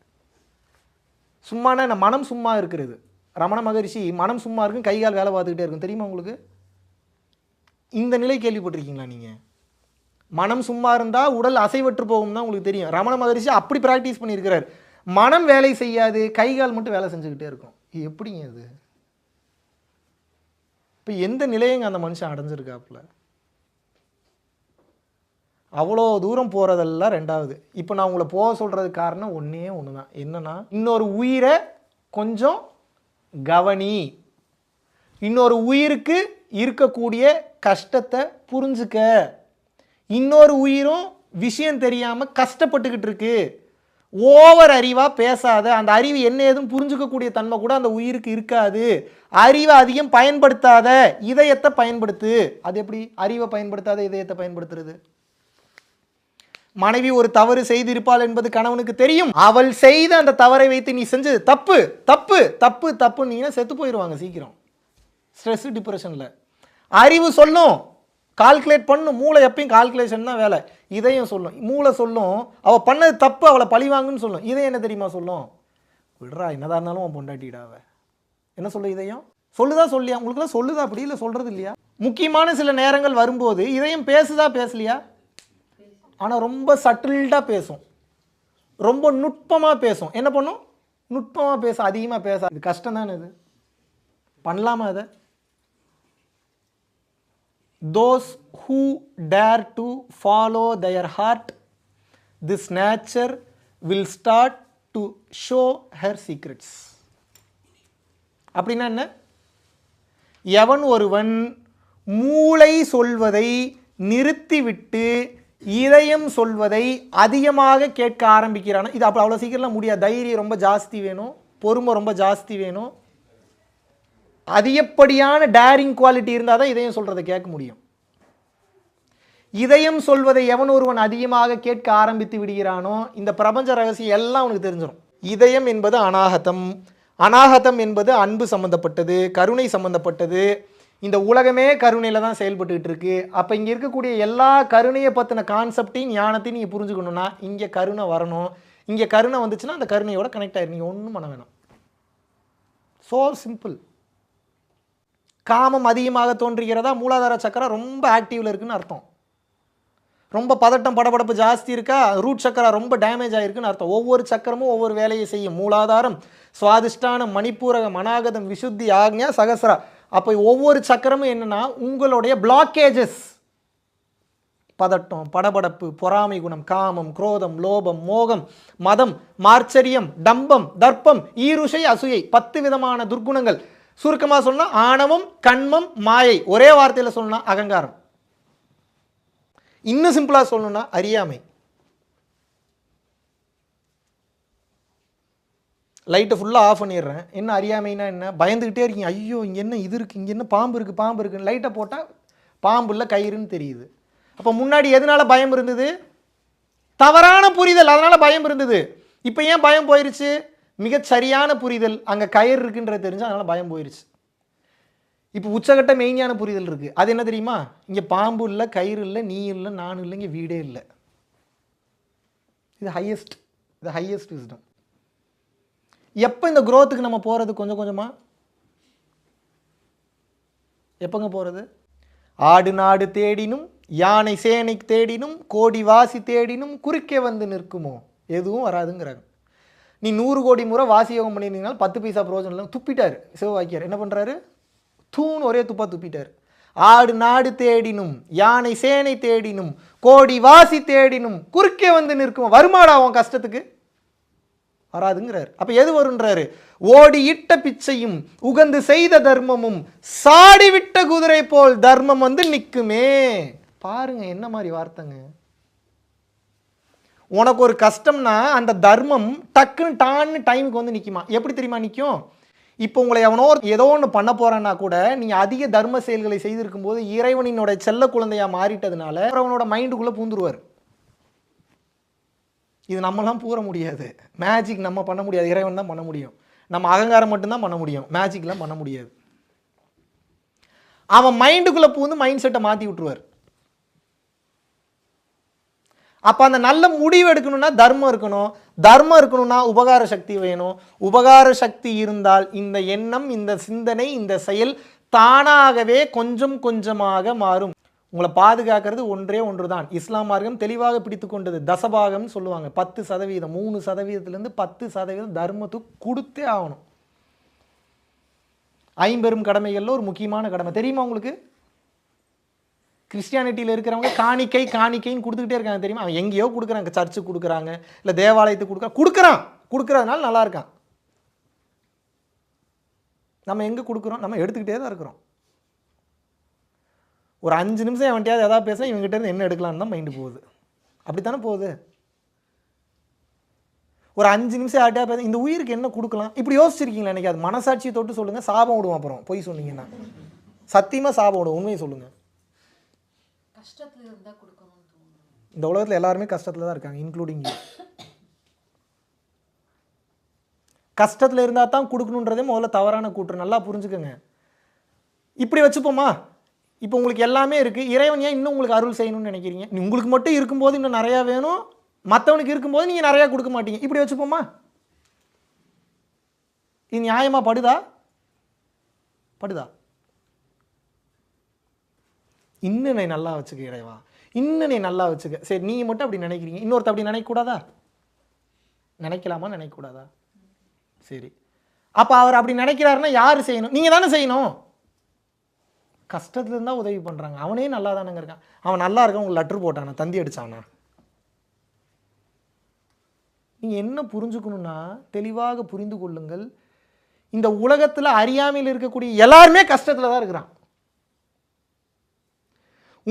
சும்மானா என்ன, மனம் சும்மா இருக்கிறது. ரமண மகரிஷி மனம் சும்மா இருக்கும், கை கால் வேலை பார்த்துக்கிட்டே இருக்கும், தெரியுமா உங்களுக்கு? இந்த நிலை கேள்விப்பட்டிருக்கீங்களா நீங்கள்? மனம் சும்மா இருந்தால் உடல் அசைவற்று போகும் தான் உங்களுக்கு தெரியும். ரமண மகரிஷி அப்படி ப்ராக்டிஸ் பண்ணியிருக்கிறார். மனம் வேலை செய்யாது, கை கால் மட்டும் வேலை செஞ்சுக்கிட்டே இருக்கும். இது எப்படிங்க அது? இப்போ எந்த நிலையங்க அந்த மனுஷன் அடைஞ்சிருக்காப்புல? அவ்வளோ தூரம் போகிறதெல்லாம் ரெண்டாவது. இப்போ நான் உங்களை போக சொல்கிறதுக்கு காரணம் ஒன்றே ஒன்று தான். என்னன்னா, இன்னொரு உயிரை கொஞ்சம் கவனி, இன்னொரு உயிருக்கு இருக்கக்கூடிய கஷ்டத்தை புரிஞ்சுக்க. இன்னொரு உயிரும் விஷயம் தெரியாமல் கஷ்டப்பட்டுக்கிட்டு இருக்கு. ஓவர் அறிவாக பேசாத. அந்த அறிவு என்ன ஏதும் புரிஞ்சுக்கக்கூடிய தன்மை கூட அந்த உயிருக்கு இருக்காது. அறிவை அதிகம் பயன்படுத்தாத, இதயத்தை பயன்படுத்து. அது எப்படி அறிவை பயன்படுத்தாத இதயத்தை பயன்படுத்துறது? மனைவி ஒரு தவறு செய்திருப்பாள் என்பது கணவனுக்கு தெரியும். அவள் செய்த அந்த தவறை வைத்து நீ செஞ்சது தப்பு தப்பு தப்பு தப்பு, நீங்க செத்து போயிடுவாங்க சீக்கிரம். ஸ்ட்ரெஸ் டிப்ரெஷன்ல அறிவு சொல்லும், கால்குலேட் பண்ணும். மூளை எப்பயும் கால்குலேஷன் தான் வேலை. இதயம் சொல்லும், மூளை சொல்லும் அவள் பண்ணது தப்பு, அவளை பழிவாங்குன்னு சொல்லும். இதயம் என்ன தெரியுமா சொல்லும்? விடுறா, என்னதான் இருந்தாலும் அவன் பொண்டாட்டிடாவ. என்ன சொல்ல இதயம்? சொல்லுதா சொல்லியா? உங்களுக்குலாம் சொல்லுதா? அப்படி இல்லை, சொல்றது இல்லையா? முக்கியமான சில நேரங்கள் வரும்போது இதயம் பேசுதா பேசலையா? ஆனால் ரொம்ப சட்டில்டாக பேசும், ரொம்ப நுட்பமாக பேசும். என்ன பண்ணும்? நுட்பமாக பேச, அதிகமாக பேச. இது கஷ்டம் தானே? இது பண்ணலாமா? அதை those who dare to follow their heart, this nature will start to show her secrets. அப்படின்னா என்ன? எவன் ஒருவன் மூளை சொல்வதை நிறுத்திவிட்டு இதயம் சொல்வதை அதிகமாக கேட்க ஆரம்பிக்கிறான். இது அப்போ அவ்வளோ சீக்கிரம்லாம் முடியாது. தைரியம் ரொம்ப ஜாஸ்தி வேணும், பொறுமை ரொம்ப ஜாஸ்தி வேணும், அதிகப்படியான டேரிங் குவாலிட்டி இருந்தால் தான் இதயம் சொல்கிறத கேட்க முடியும். இதயம் சொல்வதை எவன் ஒருவன் அதிகமாக கேட்க ஆரம்பித்து விடுகிறானோ இந்த பிரபஞ்ச ரகசியம் எல்லாம் அவனுக்கு தெரிஞ்சிடும். இதயம் என்பது அநாகதம், அநாகதம் என்பது அன்பு சம்பந்தப்பட்டது, கருணை சம்பந்தப்பட்டது. இந்த உலகமே கருணையில் தான் செயல்பட்டுக்கிட்டு இருக்கு. அப்போ இங்கே இருக்கக்கூடிய எல்லா கருணையை பற்றின கான்செப்டையும் ஞானத்தையும் நீங்கள் புரிஞ்சுக்கணுன்னா இங்கே கருணை வரணும். இங்கே கருணை வந்துச்சுன்னா அந்த கருணையோட கனெக்ட் ஆயிடும். நீங்கள் ஒன்றும் பண்ண வேணாம். So simple. காமம் அதிகமாக தோன்றுகிறதா, மூலாதார சக்கரம் ரொம்ப ஆக்டிவில் இருக்குன்னு அர்த்தம். ரொம்ப பதட்டம் படபடப்பு ஜாஸ்தி இருக்கா, ரூட் சக்கரா ரொம்ப டேமேஜ் ஆகிருக்குன்னு அர்த்தம். ஒவ்வொரு சக்கரமும் ஒவ்வொரு வேலையை செய்யும். மூலாதாரம், சுவாதிஷ்டானம், மணிப்பூரகம், அநாகதம், விசுத்தி, ஆக்ஞா, சகசரா. அப்போ ஒவ்வொரு சக்கரமும் என்னன்னா உங்களுடைய பிளாக்கேஜஸ். பதட்டம், படபடப்பு, பொறாமை குணம், காமம், குரோதம், லோபம், மோகம், மதம், மார்ச்சரியம், டம்பம், தர்ப்பம், ஈருஷை, அசூயை, 10 விதமான துர்குணங்கள். சுருக்கமாக சொன்னா ஆணவம், கண்மம், மாயை. ஒரே வார்த்தையில் சொல்லணும்னா அகங்காரம். இன்னும் சிம்பிளாக சொல்லணும்னா அறியாமை. லைட்டை ஃபுல்லாக ஆஃப் பண்ணிடுறேன். என்ன அறியாமைனா என்ன? பயந்துக்கிட்டே இருக்கீங்க. ஐயோ இங்கே என்ன இது இருக்குது, இங்கே என்ன பாம்பு இருக்குது, பாம்பு இருக்குன்னு லைட்டை போட்டால் பாம்பு இல்லை கயிறுன்னு தெரியுது. அப்போ முன்னாடி எதனால பயம் இருந்தது? தவறான புரிதல், அதனால் பயம் இருந்தது. இப்போ ஏன் பயம் போயிருச்சு? மிகச் சரியான புரிதல், அங்கே கயிறு இருக்குன்றது தெரிஞ்சு அதனால் பயம் போயிருச்சு. இப்போ உச்சகட்ட மெயினான புரிதல் இருக்குது. அது என்ன தெரியுமா? இங்கே பாம்பு இல்லை, கயிறு இல்லை, நீ இல்லை, நான் இல்லை, இங்கே வீடே இல்லை. இது ஹையஸ்ட், இது ஹையஸ்ட் விஸ்டம். எப்போ இந்த குரோத்துக்கு நம்ம போகிறது? கொஞ்சம் கொஞ்சமாக. எப்போங்க போகிறது? ஆடு நாடு தேடினும், யானை சேனை தேடினும், கோடி வாசி தேடினும் குறுக்கே வந்து நிற்குமோ? எதுவும் வராதுங்கிறாங்க. நீ 100 கோடி முறை வாசி யோகம் பண்ணியிருந்தீங்கன்னா 10 பைசா பிரயோஜனம் இல்லை. துப்பிட்டார் சிவவாக்கியார். என்ன பண்ணுறாரு? தூண் ஒரே துப்பா துப்பிட்டார். ஆடு நாடு தேடினும், யானை சேனை தேடினும், கோடி வாசி தேடினும் குறுக்கே வந்து நிற்குமோ? வருமாடா அவன் கஷ்டத்துக்கு? வராதுங்கிறார். அப்ப எது வருன்றாரு? ஓடி இட்ட பிச்சையும் உகந்து செய்த தர்மமும் சாடி விட்ட குதிரை போல் தர்மம் வந்து நிற்குமே. பாருங்க என்ன மாதிரி வார்த்தைங்க. உனக்கு ஒரு கஷ்டம்னா அந்த தர்மம் டக்குன்னு டான்னு டைமுக்கு வந்து நிற்குமா? எப்படி தெரியுமா நிற்கும்? இப்போ உங்களை எவனோ ஏதோ ஒன்று பண்ண போறான்னா கூட நீங்கள் அதிக தர்ம செயல்களை செய்திருக்கும் போது இறைவனினோட செல்ல குழந்தையா மாறிட்டதுனால அவனோட மைண்டுக்குள்ளே பூந்துருவார். இது நம்மலாம் பூர முடியாது. மேஜிக் நம்ம பண்ண முடியாது, இறைவன் தான் பண்ண முடியும். நம்ம அகங்காரம் மட்டும்தான் பண்ண முடியும், மேஜிக்லாம் பண்ண முடியாது. அவன் மைண்டுக்குள்ளே பூந்து மைண்ட் செட்டை மாற்றி விட்டுருவார். அப்போ அந்த நல்ல முடிவு எடுக்கணும்னா தர்மம் இருக்கணும், தர்மம் இருக்கணும்னா உபகார சக்தி வேணும். உபகார சக்தி இருந்தால் இந்த எண்ணம், இந்த சிந்தனை, இந்த செயல் தானாகவே கொஞ்சம் கொஞ்சமாக மாறும். உங்களை பாதுகாக்கிறது ஒன்றே ஒன்று தான். இஸ்லாம் மார்க்கம் தெளிவாக பிடித்து கொண்டது. தசபாகம்னு சொல்லுவாங்க. 10%, 3%லேருந்து 10% தர்மத்துக்கு கொடுத்தே ஆகணும். 50 கடமைகளில் ஒரு முக்கியமான கடமை தெரியுமா உங்களுக்கு? கிறிஸ்டியானிட்டியில் இருக்கிறவங்க காணிக்கைன்னு கொடுத்துக்கிட்டே இருக்காங்க தெரியுமா? அவன் எங்கேயோ கொடுக்குறாங்க, சர்ச்சுக்கு கொடுக்குறாங்க, இல்லை தேவாலயத்துக்கு கொடுக்குறதுனால நல்லா இருக்கான். நம்ம எங்கே கொடுக்குறோம்? நம்ம எடுத்துக்கிட்டே தான் இருக்கிறோம். ஒரு 5 நிமிஷம் அவன்கிட்டயாவது எதாவது பேச இவங்ககிட்ட இருந்து என்ன எடுக்கலான்னு தான் மைண்டு போகுது. அப்படித்தானே போகுது. ஒரு 5 நிமிஷம் யார்கிட்டயா பேச இந்த உயிருக்கு என்ன கொடுக்கலாம் இப்படி யோசிச்சிருக்கீங்களா? எனக்கு அது மனசாட்சியை தொட்டு சொல்லுங்கள். சாபம் விடுவோம் அப்புறம் பொய் சொன்னீங்கன்னா. சத்தியமாக சாபம் விடுவோம். உண்மையை சொல்லுங்கள். இந்த உலகத்தில் எல்லாருமே கஷ்டத்தில் தான் இருக்காங்க, இன்க்ளூடிங் யூ. கஷ்டத்தில் இருந்தால் தான் கொடுக்கணுன்றதே முதல்ல தவறான கூற்று. நல்லா புரிஞ்சுக்கோங்க. இப்படி வச்சுப்போமா, இப்போ உங்களுக்கு எல்லாமே இருக்குது, இறைவன் ஏன் இன்னும் உங்களுக்கு அருள் செய்யணும்னு நினைக்கிறீங்க? உங்களுக்கு மட்டும் இருக்கும்போது இன்னும் நிறையா வேணும், மற்றவனுக்கு இருக்கும்போது நீங்கள் நிறையா கொடுக்க மாட்டீங்க. இப்படி வச்சுப்போமா? இது நியாயமாக படுதா? இன்னும் நீ நல்லா வச்சுக்க இறைவா, இன்னும் நீ நல்லா வச்சுக்க. சரி, நீங்கள் மட்டும் அப்படி நினைக்கிறீங்க, இன்னொருத்த அப்படி நினைக்கக்கூடாதா? நினைக்கலாமா, நினைக்கக்கூடாதா? சரி, அப்போ அவர் அப்படி நினைக்கிறாருன்னா யார் செய்யணும்? நீங்கள் தானே செய்யணும். கஷ்டத்துல இருந்தால் உதவி பண்ணுறாங்க, அவனே நல்லா தானேங்க இருக்கான். அவன் நல்லா இருக்கான், உங்களுக்கு லெட்ரு போட்டானா, தந்தி அடித்தானா? நீங்கள் என்ன புரிஞ்சுக்கணுன்னா தெளிவாக புரிந்து கொள்ளுங்கள். இந்த உலகத்தில் அறியாமையில் இருக்கக்கூடிய எல்லாருமே கஷ்டத்தில் தான் இருக்கிறான்.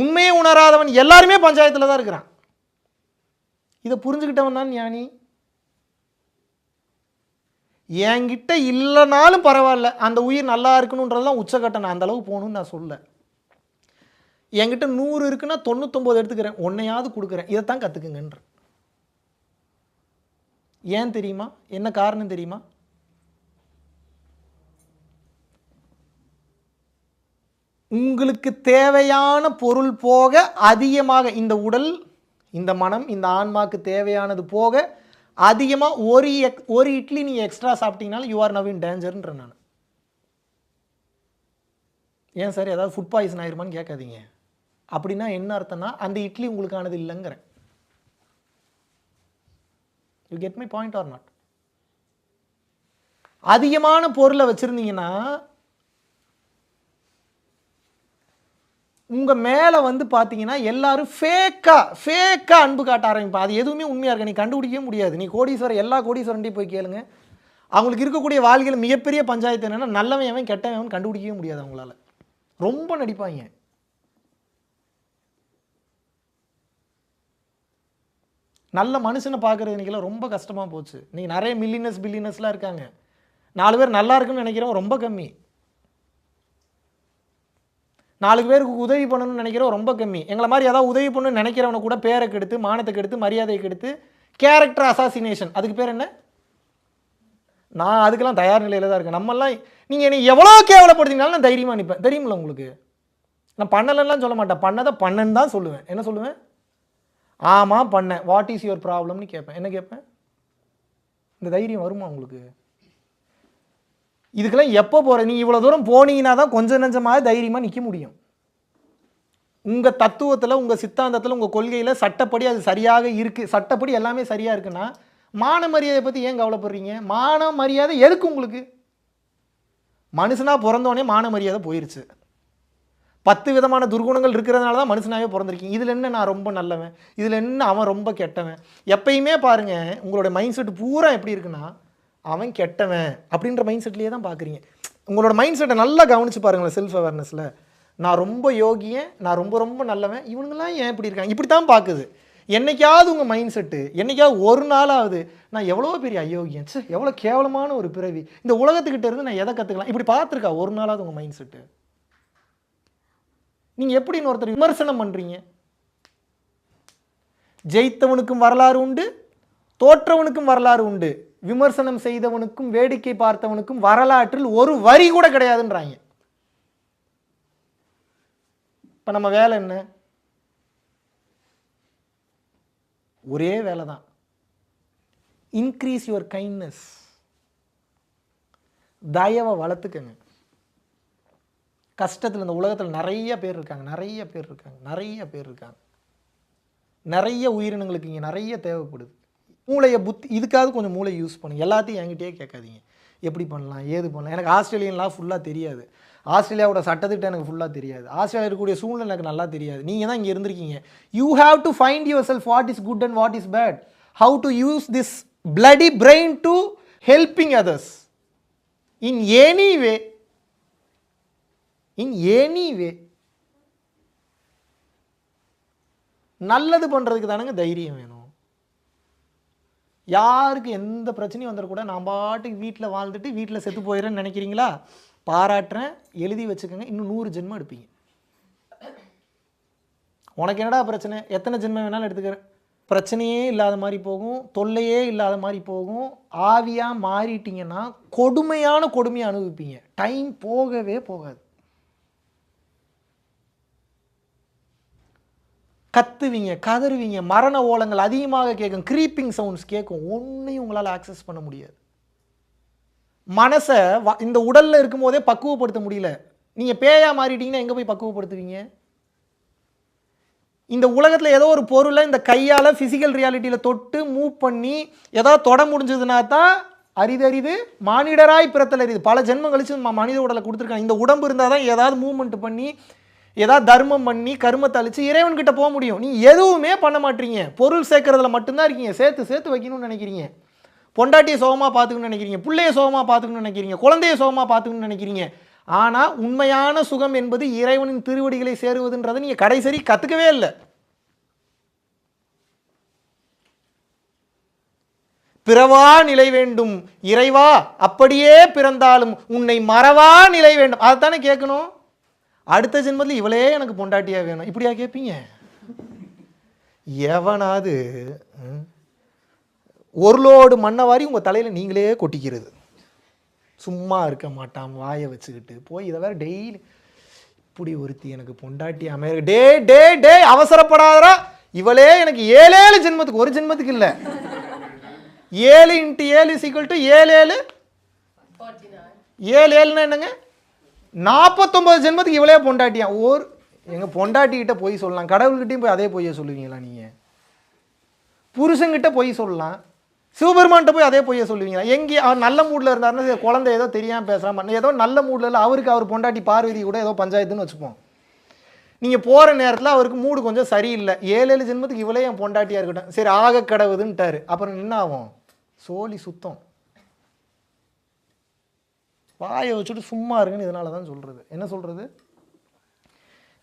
உண்மையை உணராதவன் எல்லாருமே பஞ்சாயத்தில் தான் இருக்கிறான். இதை புரிஞ்சுக்கிட்டவன் தான் ஞானி. என்கிட்ட இல்லைனாலும் பரவாயில்ல, அந்த உயிர் நல்லா இருக்கணுன்றதுலாம் உச்சக்கட்டம். நான் அந்த அளவுக்கு போகணும்னு நான் சொல்ல. என்கிட்ட 100 இருக்குன்னா 99 எடுத்துக்கிறேன், ஒன்னையாவது கொடுக்குறேன். இதைத்தான் கற்றுக்குங்கன்ற. ஏன் தெரியுமா? என்ன காரணம் தெரியுமா? உங்களுக்கு தேவையான பொருள் போக அதிகமாக இந்த உடல், இந்த மனம், இந்த ஆன்மாக்கு தேவையானது போக அதிகமாக ஒரு இட்லி நீங்கள் எக்ஸ்ட்ரா சாப்பிட்டீங்கனாலும் யூ ஆர் நவ் இன் டேஞ்சர்ன்ற நான். ஏன் சார் ஏதாவது ஃபுட் பாய்சன் ஆயிருமான்னு கேட்காதீங்க. அப்படின்னா என்ன அர்த்தம்னா அந்த இட்லி உங்களுக்கானது இல்லைங்கிறேன். You get my point or not? அதிகமான பொருளை வச்சுருந்தீங்கன்னா உங்கள் மேலே வந்து பார்த்தீங்கன்னா எல்லாரும் ஃபேக்காக அன்பு காட்ட ஆரம்பிப்பா. அது எதுவுமே உண்மையாக இருக்க நீ கண்டுபிடிக்கவே முடியாது. நீ கோடீஸ்வரர் எல்லா கோடீஸ்வரன்ட்டையும் போய் கேளுங்க, அவங்களுக்கு இருக்கக்கூடிய வாழ்க்கையில் மிகப்பெரிய பஞ்சாயத்து என்னென்னா நல்லவன் எவன் கெட்டவன் கண்டுபிடிக்கவே முடியாது அவங்களால. ரொம்ப நடிப்பாங்க. நல்ல மனுஷனை பார்க்குறது இன்றைக்கெல்லாம் ரொம்ப கஷ்டமாக போச்சு. நீங்கள் நிறைய பில்லியனர்ஸ்லாம் இருக்காங்க. 4 பேர் நல்லா இருக்குன்னு நினைக்கிறவங்க ரொம்ப கம்மி. 4 பேருக்கு உதவி பண்ணணும்னு நினைக்கிறவங்க ரொம்ப கம்மி. எங்களை மாதிரி ஏதாவது உதவி பண்ணணும்னு நினைக்கிறவனை கூட பேரை கெடுத்து, மானத்தை கெடுத்து, மரியாதையை கெடுத்து, கேரக்டர் அசாசினேஷன், அதுக்கு பேர் என்ன? நான் அதுக்கெல்லாம் தயார் நிலையில் தான் இருக்கேன். நம்மெல்லாம் நீங்கள் என்னை எவ்வளோ கேவலப்படுத்தினாலும் நான் தைரியமாக நிற்பேன். தெரியுமில்ல உங்களுக்கு? நான் பண்ணலைலாம் சொல்ல மாட்டேன், பண்ணதை பண்ணேன்னு தான் சொல்லுவேன். என்ன சொல்லுவேன்? ஆமாம் பண்ணேன், வாட் இஸ் யுவர் ப்ராப்ளம்னு கேட்பேன். என்ன கேட்பேன்? இந்த தைரியம் வருமா உங்களுக்கு? இதுக்கெல்லாம் எப்போ போகிற? நீ இவ்வளோ தூரம் போனீங்கன்னா தான் கொஞ்சம் நஞ்சமாக தைரியமாக நிற்க முடியும். உங்கள் தத்துவத்தில், உங்கள் சித்தாந்தத்தில், உங்கள் கொள்கையில் சட்டப்படி அது சரியாக இருக்குது, சட்டப்படி எல்லாமே சரியாக இருக்குன்னா மான மரியாதை பற்றி ஏன் கவலைப்படுறீங்க? மான மரியாதை எதுக்கு உங்களுக்கு? மனுஷனாக பிறந்தோடனே மான மரியாதை போயிடுச்சு. 10 விதமான துர்குணங்கள் இருக்கிறதுனால தான் மனுஷனாகவே பிறந்திருக்கீங்க. இதில் என்ன நான் ரொம்ப நல்லவன், இதில் என்ன அவன் ரொம்ப கெட்டவன்? எப்பயுமே பாருங்கள், உங்களோட மைண்ட் செட் பூரா எப்படி இருக்குன்னா அவன் கெட்டவன் அப்படின்ற மைண்ட் செட்லேயே தான் பார்க்குறீங்க. உங்களோட மைண்ட் செட்டை நல்லா கவனித்து பாருங்களேன். செல்ஃப் அவேர்னஸில் நான் ரொம்ப யோகியன், நான் ரொம்ப ரொம்ப நல்லவன், இவனுங்கெல்லாம் ஏன் இப்படி இருக்காங்க, இப்படி தான் பார்க்குது. என்னைக்காவது உங்கள் மைண்ட் செட்டு, என்னைக்காவது ஒரு நாளாவது நான் எவ்வளோ பெரிய அயோக்கியன், சே எவ்வளோ கேவலமான ஒரு பிறவி, இந்த உலகத்துக்கிட்ட இருந்து நான் எதை கற்றுக்கலாம், இப்படி பார்த்துருக்கா ஒரு நாளாவது உங்கள் மைண்ட் செட்டு? நீங்கள் எப்படின்னு ஒருத்தர் விமர்சனம் பண்ணுறீங்க? ஜெயித்தவனுக்கும் வரலாறு உண்டு, தோற்றவனுக்கும் வரலாறு உண்டு, விமர்சனம் செய்தவனுக்கும் வேடிக்கை பார்த்தவனுக்கும் வரலாற்றில் ஒரு வரி கூட கிடையாதுன்றாங்க. இப்போ நம்ம வேலை என்ன? ஒரே வேலை தான், இன்க்ரீஸ் யுவர் கைண்ட்னஸ். தயவை வளர்த்துக்கங்க. கஷ்டத்தில் இந்த உலகத்தில் நிறைய பேர் இருக்காங்க, நிறைய உயிரினங்களுக்கு இங்கே நிறைய தேவைப்படுது. மூளையை புத்தி இதுக்காவது கொஞ்சம் மூளை யூஸ் பண்ணுங்க. எல்லாத்தையும் என்கிட்டயே கேட்காதீங்க, எப்படி பண்ணலாம் ஏது பண்ணலாம். எனக்கு ஆஸ்திரேலியன்லாம் ஃபுல்லாக தெரியாது, ஆஸ்திரேலியாவோட சட்டத்திட்டம் எனக்கு ஃபுல்லாக தெரியாது, ஆஸ்திரேலியா இருக்கக்கூடிய சூழ்நிலை எனக்கு நல்லா தெரியாது. நீங்கள் தான் இங்கே இருந்திருக்கீங்க. You have to find yourself what is good and what is bad, how to use this bloody brain to helping others in any way. நல்லது பண்ணுறதுக்கு தானங்க தைரியம் வேணும். யாருக்கு எந்த பிரச்சனையும் வந்துடக்கூட நான் பாட்டுக்கு வீட்டில் வாழ்ந்துட்டு வீட்டில் செத்து போயிடுறேன்னு நினைக்கிறீங்களா? பாராட்டுறேன், எழுதி வச்சுக்கோங்க, இன்னும் 100 ஜென்மம் எடுப்பீங்க. உனக்கு என்னடா பிரச்சனை, எத்தனை ஜென்மம் வேணாலும் எடுத்துக்கிற, பிரச்சனையே இல்லாத மாதிரி போகும், தொல்லையே இல்லாத மாதிரி போகும். ஆவியாக மாறிட்டீங்கன்னா கொடுமையாக அனுபவிப்பீங்க. டைம் போகவே போகாது. கத்துவீங்க, கதறுவீங்க, மரண ஓலங்கள் அதிகமாக கேட்கும், க்ரீப்பிங் சவுண்ட்ஸ் கேட்கும். ஒன்றையும் உங்களால் ஆக்சஸ் பண்ண முடியாது. மனசை இந்த உடலில் இருக்கும் போதே பக்குவப்படுத்த முடியல. நீங்கள் பேயாக மாறிட்டீங்கன்னா எங்கே போய் பக்குவப்படுத்துவீங்க? இந்த உலகத்தில் ஏதோ ஒரு பொருளை இந்த கையால் ஃபிசிக்கல் ரியாலிட்டியில் தொட்டு மூவ் பண்ணி ஏதாவது தொட முடிஞ்சதுன்னா தான் அரிது மானிடராய் பிறத்தல் அரிது. பல ஜென்மம் கழிச்சு மனித உடலை கொடுத்துருக்காங்க. இந்த உடம்பு இருந்தால் தான் ஏதாவது மூவ்மெண்ட் பண்ணி ஏதாவது தர்மம் பண்ணி கர்மத்தை அழிச்சு இறைவன்கிட்ட போக முடியும். நீ எதுவுமே பண்ண மாட்டீங்க, பொருள் சேர்க்கறதுல மட்டும்தான் இருக்கீங்க. சேர்த்து வைக்கணும்னு நினைக்கிறீங்க, பொண்டாட்டியை சோகமாக பார்த்துக்கணும்னு நினைக்கிறீங்க, பிள்ளையை சோகமாக பார்த்துக்கணும்னு நினைக்கிறீங்க, குழந்தையை சோகமாக பார்த்துக்கணும்னு நினைக்கிறீங்க. ஆனால் உண்மையான சுகம் என்பது இறைவனின் திருவடிகளை சேருவதுன்றதை நீங்கள் கடைசரி கற்றுக்கவே இல்லை. பிறவா நிலை வேண்டும் இறைவா, அப்படியே பிறந்தாலும் உன்னை மறவா நிலை வேண்டும், அதைத்தானே கேட்கணும். அடுத்த ஜென்மத்தில் இவளே எனக்கு பொண்டாட்டியாக வேணும் இப்படியா கேட்பீங்க? எவனாவது ஒரு லோடு மண்ணை வாரி உங்கள் தலையில் நீங்களே கொட்டிக்கிறது, சும்மா இருக்க மாட்டான் வாயை வச்சுக்கிட்டு போய் இதை வேறு டெய்லி இப்படி ஒருத்தி எனக்கு பொண்டாட்டி அமைய டே டே டே அவசரப்படாதரா, இவளே எனக்கு 7 ஜென்மத்துக்கு, ஒரு ஜென்மத்துக்கு இல்லை, 7 × 7 = 7 7 என்னங்க 49 ஜென்மத்துக்கு இவளே பொண்டாட்டியா. எங்கள் பொண்டாட்டிக்கிட்ட போய் சொல்லலாம், கடவுள்கிட்டையும் போய் அதே பொய்யை சொல்லுவீங்களா? நீங்கள் புருஷங்கிட்ட போய் சொல்லலாம், சிவபெருமான்கிட்ட போய் அதே பொய்யை சொல்லுவீங்களா? எங்கே அவர் நல்ல மூடில் இருந்தாருன்னா குழந்தை ஏதோ தெரியாமல் பேசுகிறான், ஏதோ நல்ல மூடில் இல்லை, அவருக்கு அவர் பொண்டாட்டி பார்வதி கூட ஏதோ பஞ்சாயத்துன்னு வச்சுப்போம். நீங்கள் போகிற நேரத்தில் அவருக்கு மூடு கொஞ்சம் சரியில்லை, 7 ஜென்மத்துக்கு இவளே என் பொண்டாட்டியாக இருக்கட்டும், சரி ஆக கடவுதுன்ட்டார். அப்புறம் என்ன ஆகும்? சோழி சுத்தம். வாயை வச்சுட்டு சும்மா இருக்குன்னு இதனால தான் சொல்கிறது. என்ன சொல்கிறது?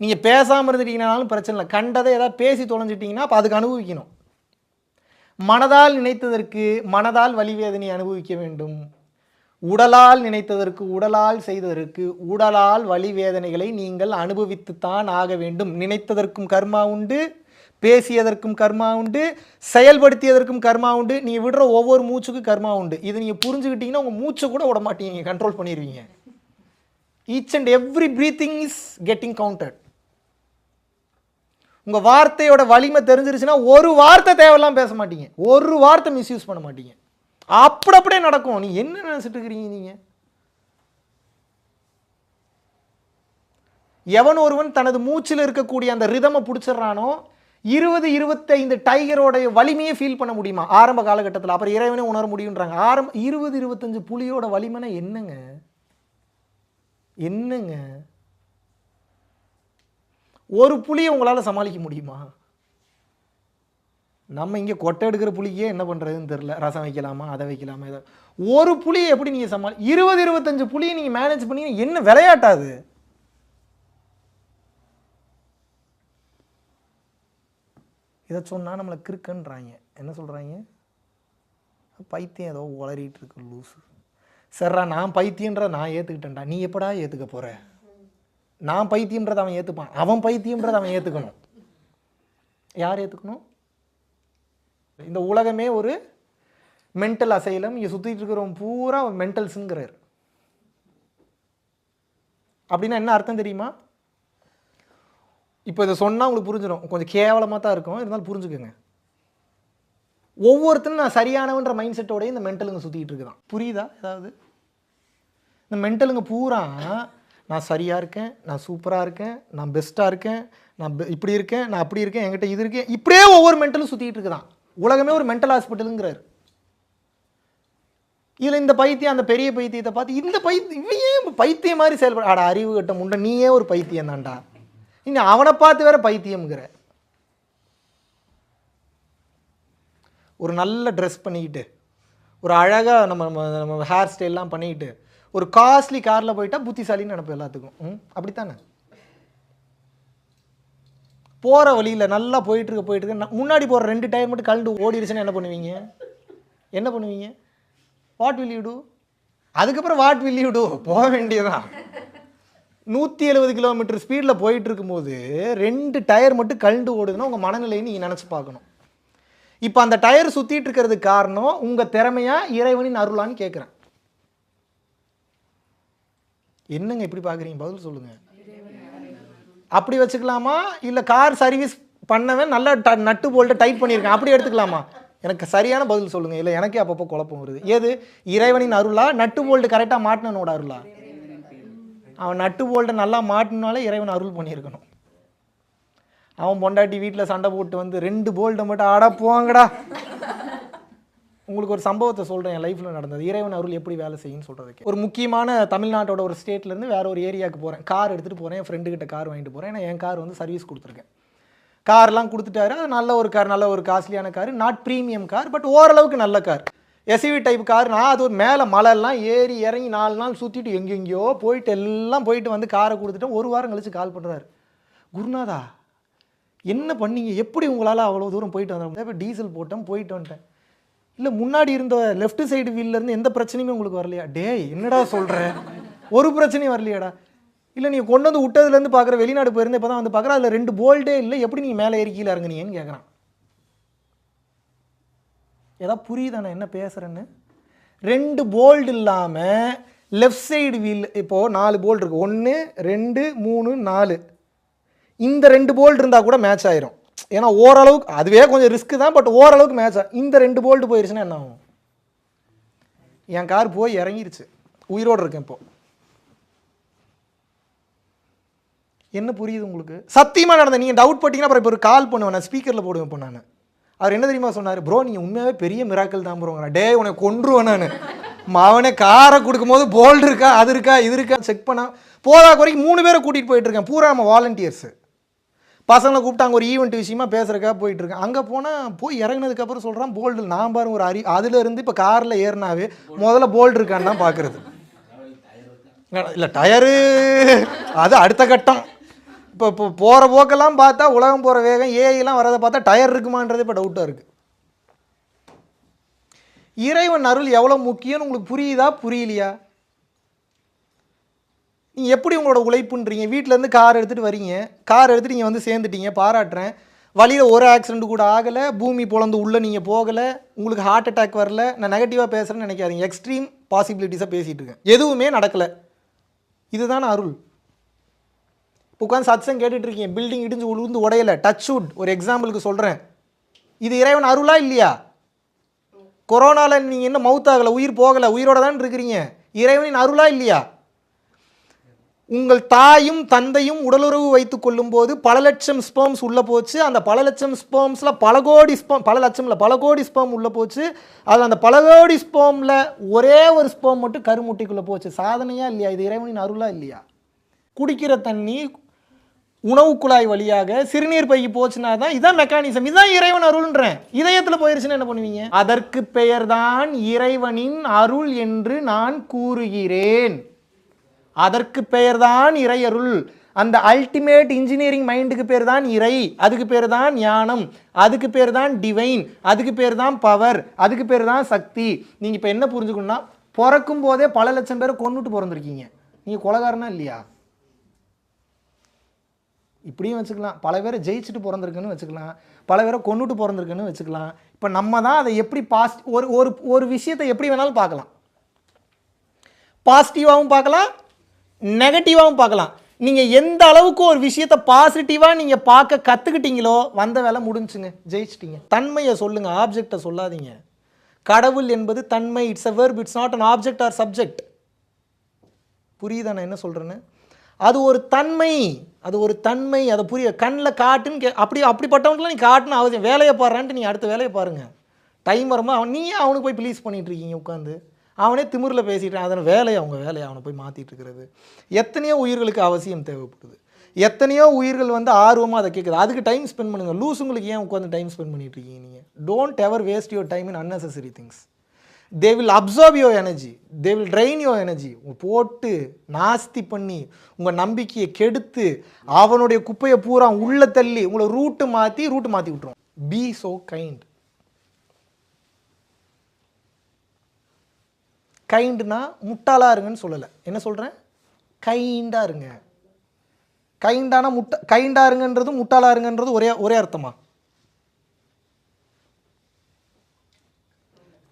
நீங்கள் பேசாமல் இருந்துட்டீங்கனாலும் பிரச்சனை இல்லை, கண்டதை ஏதாவது பேசி தொலைஞ்சிட்டிங்கன்னா அப்போ அதுக்கு அனுபவிக்கணும். மனதால் நினைத்ததற்கு மனதால் வலிவேதனை அனுபவிக்க வேண்டும், உடலால் நினைத்ததற்கு உடலால் செய்ததற்கு உடலால் வலிவேதனைகளை நீங்கள் அனுபவித்துத்தான் ஆக வேண்டும். நினைத்ததற்கும் கர்மா உண்டு, பேசியதற்கும் கர்மா உண்டு, செயல்படுத்தியதற்கும் கர்மா உண்டு, நீங்கள் விடுற ஒவ்வொரு மூச்சுக்கும் கர்மா உண்டு. இது நீங்கள் புரிஞ்சுக்கிட்டீங்கன்னா உங்கள் மூச்சை கூட விட மாட்டீங்க, கண்ட்ரோல் பண்ணிடுவீங்க. Each and every breathing is getting counted. உங்கள் வார்த்தையோட வலிமை தெரிஞ்சிருச்சுன்னா ஒரு வார்த்தை தேவையெல்லாம் பேச மாட்டீங்க, ஒரு வார்த்தை மிஸ்யூஸ் பண்ண மாட்டீங்க. அப்படியே நடக்கும். நீ என்ன நினைச்சிட்டு இருக்கிறீங்க? நீங்கள் எவன் ஒருவன் தனது மூச்சில் இருக்கக்கூடிய அந்த ரிதமை பிடிச்சிடறானோ 20-25 டைகரோடைய வலிமையை ஃபீல் பண்ண முடியுமா ஆரம்ப காலகட்டத்தில்? அப்புறம் இறைவனே உணர முடியுன்றாங்க. 20-25 புலியோட வலிமைனா என்னங்க? ஒரு புலியை உங்களால் சமாளிக்க முடியுமா? நம்ம இங்கே கொட்டை எடுக்கிற புலிக்கே என்ன பண்ணுறதுன்னு தெரில, ரசம் வைக்கலாமா அதை வைக்கலாமா இதை. ஒரு புலியை எப்படி நீங்கள் 20-25 புலியை நீங்கள் மேனேஜ் பண்ணி என்ன விளையாட்டாது? இதை சொன்னால் நம்மளை கிறுக்குன்றாங்க. என்ன சொல்கிறாங்க? பைத்தியம் ஏதோ உளறிட்டு இருக்கு லூஸு. சரிடா, நான் பைத்தியன்றதை நான் ஏற்றுக்கிட்டேன்டா, நீ எப்படா ஏற்றுக்க போகிற? நான் பைத்தியன்றதை அவன் ஏற்றுப்பான், அவன் பைத்தியன்றதை அவன் ஏற்றுக்கணும். யார் ஏற்றுக்கணும்? இந்த உலகமே ஒரு மென்டல் அசைலம். இங்கே சுற்றிட்டு இருக்கிறவன் பூரா மென்டல்ஸுங்கிறார். அப்படின்னா என்ன அர்த்தம் தெரியுமா? இப்போ இதை சொன்னால் உங்களுக்கு புரிஞ்சிடும், கொஞ்சம் கேவலமாக தான் இருக்கும், இருந்தாலும் புரிஞ்சுக்கோங்க. ஒவ்வொருத்தரும் நான் சரியானவன்ற மைண்ட் செட்டோடய இந்த மென்டலுங்க சுற்றிட்டு இருக்குதான். புரியுதா? ஏதாவது இந்த மென்டலுங்க பூரா நான் சரியாக இருக்கேன், நான் சூப்பராக இருக்கேன், நான் பெஸ்ட்டாக இருக்கேன், நான் இப்படி இருக்கேன், நான் அப்படி இருக்கேன், என்கிட்ட இது இருக்கேன், இப்படியே ஒவ்வொரு மென்டலும் சுற்றிட்டு இருக்குதான். உலகமே ஒரு மென்டல் ஹாஸ்பிட்டலுங்கிறார். இதில் இந்த பைத்தியம் அந்த பெரிய பைத்தியத்தை பார்த்து இந்த இவன் பைத்தியம் மாதிரி செயல்பட, ஆடா அறிவு கட்ட முண்டை, நீயே ஒரு பைத்தியம் தான்டா, இன்னும் அவனை பார்த்து வேற பைத்தியம்ங்கிற. ஒரு நல்ல ட்ரெஸ் பண்ணிக்கிட்டு, ஒரு அழகாக நம்ம ஹேர் ஸ்டைல்லாம் பண்ணிக்கிட்டு, ஒரு காஸ்ட்லி காரில் போயிட்டா புத்திசாலின்னு நினைப்போம் எல்லாத்துக்கும். அப்படித்தானே? போகிற வழியில் நல்லா போயிட்டுருக்கு, முன்னாடி போகிற 2 டயர் மட்டும் கழண்டு ஓடிடுச்சுன்னா என்ன பண்ணுவீங்க? என்ன பண்ணுவீங்க? What will you do? அதுக்கப்புறம் வாட் வில் யூ டூ? போக வேண்டியதான். 170 கிலோமீட்டர் ஸ்பீடில் போயிட்டு இருக்கும்போது 2 டயர் மட்டும் கழண்டு ஓடுதுன்னா உங்கள் மனநிலையை நீங்கள் நினச்சி பார்க்கணும். இப்போ அந்த டயர் சுற்றிட்டு இருக்கிறதுக்கு காரணம் உங்கள் திறமையா இறைவனின் அருளான்னு கேட்குறேன். என்னங்க இப்படி பார்க்குறீங்க? பதில் சொல்லுங்கள். அப்படி வச்சுக்கலாமா? இல்லை கார் சர்வீஸ் பண்ணவன் நல்லா நட்டு போல்ட்டை டைட் பண்ணியிருக்கேன், அப்படி எடுத்துக்கலாமா? எனக்கு சரியான பதில் சொல்லுங்கள். இல்லை எனக்கே அப்பப்போ குழப்பம் வருது. ஏது இறைவனின் அருளா, நட்டு போல்ட்டு கரெக்டாக மாட்டினனோட அருளா? அவன் நட்டு போல்ட்டை நல்லா மாட்டினாலே இறைவன் அருள் பண்ணியிருக்கணும். அவன் பொண்டாட்டி வீட்டில் சண்டை போட்டு வந்து 2 போல்ட்டை மட்டும் ஆடா போங்கடா. உங்களுக்கு ஒரு சம்பவத்தை சொல்கிறேன், என் லைஃப்பில் நடந்தது. இறைவன் அருள் எப்படி வேலை செய்யுன்னு சொல்கிறதுக்கு. ஒரு முக்கியமான தமிழ்நாட்டோட ஒரு ஸ்டேட்லேருந்து வேறு ஒரு ஏரியாவுக்கு போகிறேன். கார் எடுத்துகிட்டு போகிறேன், என் ஃப்ரெண்டுக்கிட்ட கார் வாங்கிட்டு போகிறேன். ஏன்னா என் கார் வந்து சர்வீஸ் கொடுத்துருக்கேன். கார்லாம் கொடுத்துட்டாரு. அது நல்ல ஒரு கார், நல்ல ஒரு காஸ்ட்லியான car, not premium car, but ஓரளவுக்கு நல்ல கார், எஸ்யூவி டைப் கார். நான் அது ஒரு மேலே மலையெல்லாம் ஏறி இறங்கி 4 நாள் சுற்றிட்டு எங்கெங்கேயோ போயிட்டு எல்லாம் போயிட்டு வந்து காரை கொடுத்துட்டேன். 1 வாரம் கழிச்சு கால் பண்ணுறாரு, குருநாதா என்ன பண்ணீங்க, எப்படி உங்களால் அவ்வளோ தூரம் போயிட்டு வந்தேன்? இப்போ டீசல் போட்டேன், போயிட்டு வந்துட்டேன். இல்லை முன்னாடி இருந்த லெஃப்ட் சைடு வீல்லேருந்து எந்த பிரச்சனையுமே உங்களுக்கு வரலையா? டேய் என்னடா சொல்கிறேன், ஒரு பிரச்சனையும் வரலையாடா? இல்லை நீங்கள் கொண்டு வந்து விட்டதுலேருந்து பார்க்குற, வெளிநாடு போயிருந்தேன், இப்போ தான் வந்து பார்க்குறேன், அதில் 2 போல்ட்டே இல்லை, எப்படி நீங்கள் மேலே ஏறி கீழே இறங்குனீங்கன்னு கேட்குறான். ஏதாவது புரியுதா நான் என்ன பேசுகிறேன்னு? 2 போல்ட் இல்லாமல் லெஃப்ட் சைடு வீல், இப்போது 4 போல்ட் இருக்குது, 1 2 3 4, இந்த 2 போல்ட் இருந்தால் கூட மேட்ச் ஆயிரும். ஏன்னா ஓரளவுக்கு அதுவே கொஞ்சம் ரிஸ்க்கு தான், பட் ஓரளவுக்கு மேட்ச் ஆகும். இந்த 2 போல்ட் போயிடுச்சுன்னா என்ன ஆகும்? என் கார் போய் இறங்கிருச்சு, உயிரோடு இருக்கேன் இப்போ. என்ன புரியுது உங்களுக்கு? சத்தியமாக நடந்த. நீங்கள் டவுட் பட்டிங்கன்னா அப்புறம் இப்போ ஒரு கால் பண்ணுவேன், நான் ஸ்பீக்கரில் போடுவேன். இப்போ நான் அவர் என்ன தெரியுமா சொன்னார்? ப்ரோ நீங்கள் உண்மையாகவே பெரிய மிராக்கள் தான் ப்ரோங்க. டே உனக்கு கொன்றுவேன் நான். அவனே காரை கொடுக்கும்போது போல்டு இருக்கா, அது இருக்கா, இது இருக்கா செக் பண்ண போதா குறைக்கு 3 பேரை கூட்டிகிட்டு போயிட்டுருக்கேன். பூரா நம்ம வாலண்டியர்ஸு பசங்களை கூப்பிட்டு அங்கே ஒரு ஈவெண்ட் விஷயமா பேசுகிறக்கா போயிட்டுருக்கேன். அங்கே போனால் போய் இறங்கினதுக்கப்புறம் சொல்கிறான் போல்டு. நான் பாருங்க ஒரு அதிலேருந்து இப்போ காரில் ஏறினாவே முதல்ல போல்டு இருக்கான்னு தான் பார்க்குறது. இல்லை டயரு அது அடுத்த கட்டம். இப்போ போகிற போக்கெல்லாம் பார்த்தா, உலகம் போகிற வேகம் ஏஐலாம் வரதை பார்த்தா டயர் இருக்குமான்றது இப்போ டவுட்டாக இருக்குது. இறைவன் அருள் எவ்வளோ முக்கியம்னு உங்களுக்கு புரியுதா புரியலையா? நீங்கள் எப்படி உங்களோட உழைப்புன்றீங்க? வீட்டிலேருந்து கார் எடுத்துகிட்டு வரீங்க, கார் எடுத்துகிட்டு நீங்கள் வந்து சேர்ந்துட்டீங்க, பாராட்டுறேன். வழியில் ஒரு ஆக்சிடென்ட் கூட ஆகலை, பூமி பொழந்து உள்ளே நீங்கள் போகலை, உங்களுக்கு ஹார்ட் அட்டாக் வரல. நான் நெகட்டிவாக பேசுகிறேன்னு நினைக்காதீங்க, எக்ஸ்ட்ரீம் பாசிபிலிட்டிஸாக பேசிகிட்டு இருக்கேன். எதுவுமே நடக்கலை. இதுதானே அருள். உட்காந்து சத்சங்கம் கேட்டுட்ருக்கீங்க, பில்டிங் இடிஞ்சு உழுந்து உடையலை, டச் வுட், ஒரு எக்ஸாம்பிளுக்கு சொல்கிறேன். இது இறைவன் அருளா இல்லையா? கொரோனாவில் நீங்கள் இன்னும் மவுத் ஆகலை, உயிர் போகலை, உயிரோடு தான் இருக்கிறீங்க. இறைவனின் அருளா இல்லையா? உங்கள் தாயும் தந்தையும் உடலுறவு வைத்துக் கொள்ளும் போது பல லட்சம் ஸ்பெர்ம்ஸ் உள்ளே போச்சு. அந்த பல லட்சம் ஸ்பெர்ம்ஸில் பல கோடி ஸ்பெர்ம் உள்ளே போச்சு. அது அந்த பல கோடி ஸ்பெர்மில் ஒரே ஒரு ஸ்பெர்ம் மட்டும் கருமுட்டைக்குள்ளே போச்சு. சாதனையா இல்லையா? இது இறைவனின் அருளா இல்லையா? குடிக்கிற தண்ணி உணவு குழாய் வழியாக சிறுநீர் பைக்கு போச்சுன்னா தான் இதான் மெக்கானிசம். இதுதான் இறைவன் அருள்ன்றேன். இதயத்தில் போயிருச்சுன்னா என்ன பண்ணுவீங்க? அதற்கு பெயர்தான் இறைவனின் அருள் என்று நான் கூறுகிறேன். அதற்கு பெயர்தான் இறையருள். அந்த அல்டிமேட் இன்ஜினியரிங் மைண்டுக்கு பேர் தான் இறை, அதுக்கு பேர் தான் ஞானம், அதுக்கு பேர் தான் டிவைன், அதுக்கு பேர் தான் பவர், அதுக்கு பேர் தான் சக்தி. நீங்கள் இப்போ என்ன புரிஞ்சுக்கணும்னா, பிறக்கும் போதே பல லட்சம் பேரை கொன்னுட்டு பிறந்திருக்கீங்க. நீங்கள் கொலைகாரனா இல்லையா? இப்படியும் வச்சுக்கலாம். பல பேரை ஜெயிச்சுட்டு பிறந்திருக்குன்னு வச்சுக்கலாம், பல பேரை கொன்னுட்டு பிறந்திருக்குன்னு வச்சுக்கலாம். இப்போ நம்ம தான் அதை எப்படி ஒரு விஷயத்தை எப்படி வேணாலும் பார்க்கலாம். பாசிட்டிவாகவும் பார்க்கலாம், நெகட்டிவாகவும் பார்க்கலாம். நீங்கள் எந்த அளவுக்கு ஒரு விஷயத்தை பாசிட்டிவாக நீங்கள் பார்க்க கற்றுக்கிட்டீங்களோ வந்த வேலை முடிஞ்சுங்க, ஜெயிச்சிட்டீங்க. தன்மையை சொல்லுங்கள், ஆப்ஜெக்டை சொல்லாதீங்க. கடவுள் என்பது தன்மை, it's a verb, it's not an object R subject. புரியுதா நான் என்ன சொல்கிறேன்னு? அது ஒரு தன்மை, அது ஒரு தன்மை, அதை புரிய கண்ணில் காட்டுன்னு அப்படிப்பட்டவங்களாம் நீ காட்டுன்னு அவசியம். வேலையை பாடுறான்ட்டு நீங்கள் அடுத்த வேலையை பாருங்கள். டைம் வரும்போது நீயே அவனுக்கு போய் ப்ளீஸ் பண்ணிகிட்டு இருக்கீங்க உட்காந்து. அவனே திமிரில் பேசிட்டான், அதன் வேலையை அவங்க வேலையை அவனை போய் மாற்றிட்டு இருக்கிறது. எத்தனையோ உயிர்களுக்கு அவசியம் தேவைப்படுது, எத்தனையோ உயிர்கள் ஆர்வமாக அதை கேட்குது. அதுக்கு டைம் ஸ்பெண்ட் பண்ணுங்கள். லூஸுங்களுக்கு ஏன் உட்காந்து டைம் ஸ்பெண்ட் பண்ணிட்டு இருக்கீங்க நீங்கள்? Don't ever waste your time in unnecessary things. They will observe your energy, they will train your energy. போட்டு நாஸ்தி பண்ணி உங்கள் நம்பிக்கையை கெடுத்து அவனுடைய குப்பையை பூரா உள்ள தள்ளி உங்களை ரூட்டு மாற்றி விட்டுருவோம். Be so kind. கைண்டுனா முட்டாளாக இருங்கன்னு சொல்லலை, என்ன சொல்கிறேன்? கைண்டாக இருங்க. கைண்டாக இருங்கன்றது முட்டாளாக இருங்கன்றது ஒரே அர்த்தமா?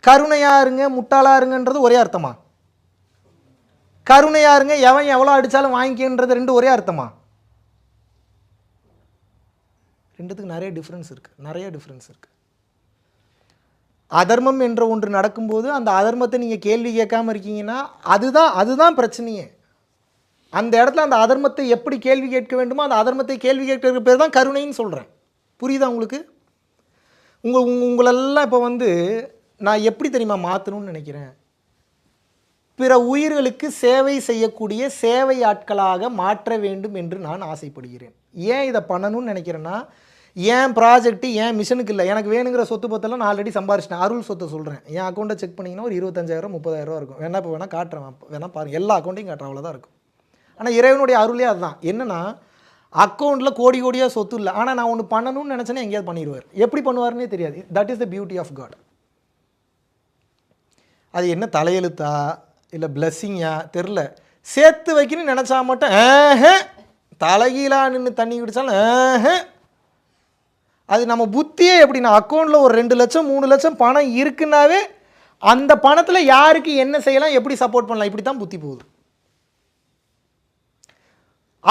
கருணையாக இருங்க முட்டாளாக இருங்கன்றது ஒரே அர்த்தமா? கருணையாக இருங்க எவன் எவ்வளோ அடித்தாலும் வாங்கிக்கின்றது ரெண்டு ஒரே அர்த்தமா? ரெண்டுத்துக்கு நிறைய டிஃப்ரென்ஸ் இருக்குது. அதர்மம் என்ற ஒன்று நடக்கும்போது அந்த அதர்மத்தை நீங்கள் கேள்வி கேட்காமல் இருக்கீங்கன்னா அதுதான் பிரச்சனையே. அந்த இடத்துல அந்த அதர்மத்தை எப்படி கேள்வி கேட்க வேண்டுமோ அந்த அதர்மத்தை கேள்வி கேட்கிற பேர் தான் கருணைன்னு சொல்கிறேன். புரியுதா உங்களுக்கு? உங்களெல்லாம் இப்போ நான் எப்படி தெரியுமா மாற்றணும்னு நினைக்கிறேன்? பிற உயிர்களுக்கு சேவை செய்யக்கூடிய சேவை ஆட்களாக மாற்ற வேண்டும் என்று நான் ஆசைப்படுகிறேன். ஏன் இதை பண்ணணும்னு நினைக்கிறேன்னா, ஏன் ப்ராஜெக்ட்டு ஏன் மிஷனுக்கு இல்லை, எனக்கு வேணுங்கிற சொத்து பத்தெல்லாம் நான் ஆல்ரெடி சம்பாரிச்சிட்டேன். அருள் சொத்தை சொல்கிறேன். என் அக்கௌண்ட்டை செக் பண்ணிங்கன்னா ஒரு 25,000 30,000 இருக்கும். வேணால் காட்டுறேன், வேணால் பாருங்கள். எல்லா அக்கௌண்ட்டையும் காட்டுறேன், அவ்வளோதான் இருக்கும். ஆனால் இறைவனுடைய அருளே அதுதான். என்னென்னா, அக்கௌண்ட்டில் கோடியாக சொத்து இல்லை, ஆனால் நான் ஒன்று பண்ணணும்னு நினச்சேன்னா எங்கேயாவது பண்ணிடுவார். எப்படி பண்ணுவார்னே தெரியாது. That is the beauty of God. அது என்ன தலையெழுத்தா இல்லை பிளஸ்ஸிங்கா தெரில, சேர்த்து வைக்கணும்னு நினச்சா மட்டும் தலைகீழாக நின்று தண்ணி குடித்தாலும் அது நம்ம புத்தியே எப்படின்னா, அக்கௌண்ட்டில் ஒரு 2 லட்சம் 3 லட்சம் பணம் இருக்குன்னாவே அந்த பணத்தில் யாருக்கு என்ன செய்யலாம், எப்படி சப்போர்ட் பண்ணலாம், இப்படி தான் புத்தி போகுது.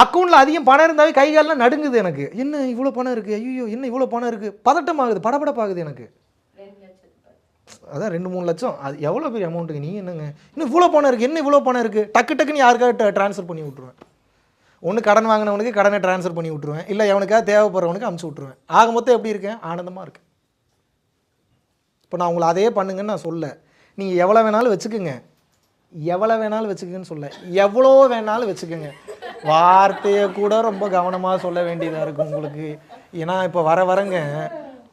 அக்கௌண்ட்டில் அதிகம் பணம் இருந்தாவே கை காலெலாம் நடுங்குது எனக்கு. என்ன இவ்வளோ பணம் இருக்குது, ஐயோ என்ன இவ்வளோ பணம் இருக்குது, பதட்டமாகுது, படபடப்பாகுது எனக்கு. அதான் 2-3 லட்சம், அது எவ்வளோ பெரிய அமௌண்ட்டுங்க. நீங்கள் என்னங்க இன்னும் இவ்வளோ பணம் இருக்குது, என்ன இவ்வளோ பணம் இருக்குது, டக்குன்னு யாருக்காக ட்ரான்ஸ்ஃபர் பண்ணி விட்ருவேன். ஒன்று கடன் வாங்கினவனுக்கு கடனை ட்ரான்ஸ்ஃபர் பண்ணி விட்ருவேன், இல்லை எவனுக்காக தேவைப்படுறவனுக்கு அமுச்சு விட்ருவேன். ஆக மொத்தம் எப்படி இருக்கேன்? ஆனந்தமாக இருக்கேன். இப்போ நான் உங்களை அதே பண்ணுங்கன்னு நான் சொல்ல, நீங்கள் எவ்வளோ வேணாலும் வச்சுக்கோங்க, சொல்ல, எவ்வளோ வேணாலும் வச்சுக்கோங்க. வார்த்தையை கூட ரொம்ப கவனமாக சொல்ல வேண்டியதாக இருக்குது உங்களுக்கு. ஏன்னா இப்போ வரங்க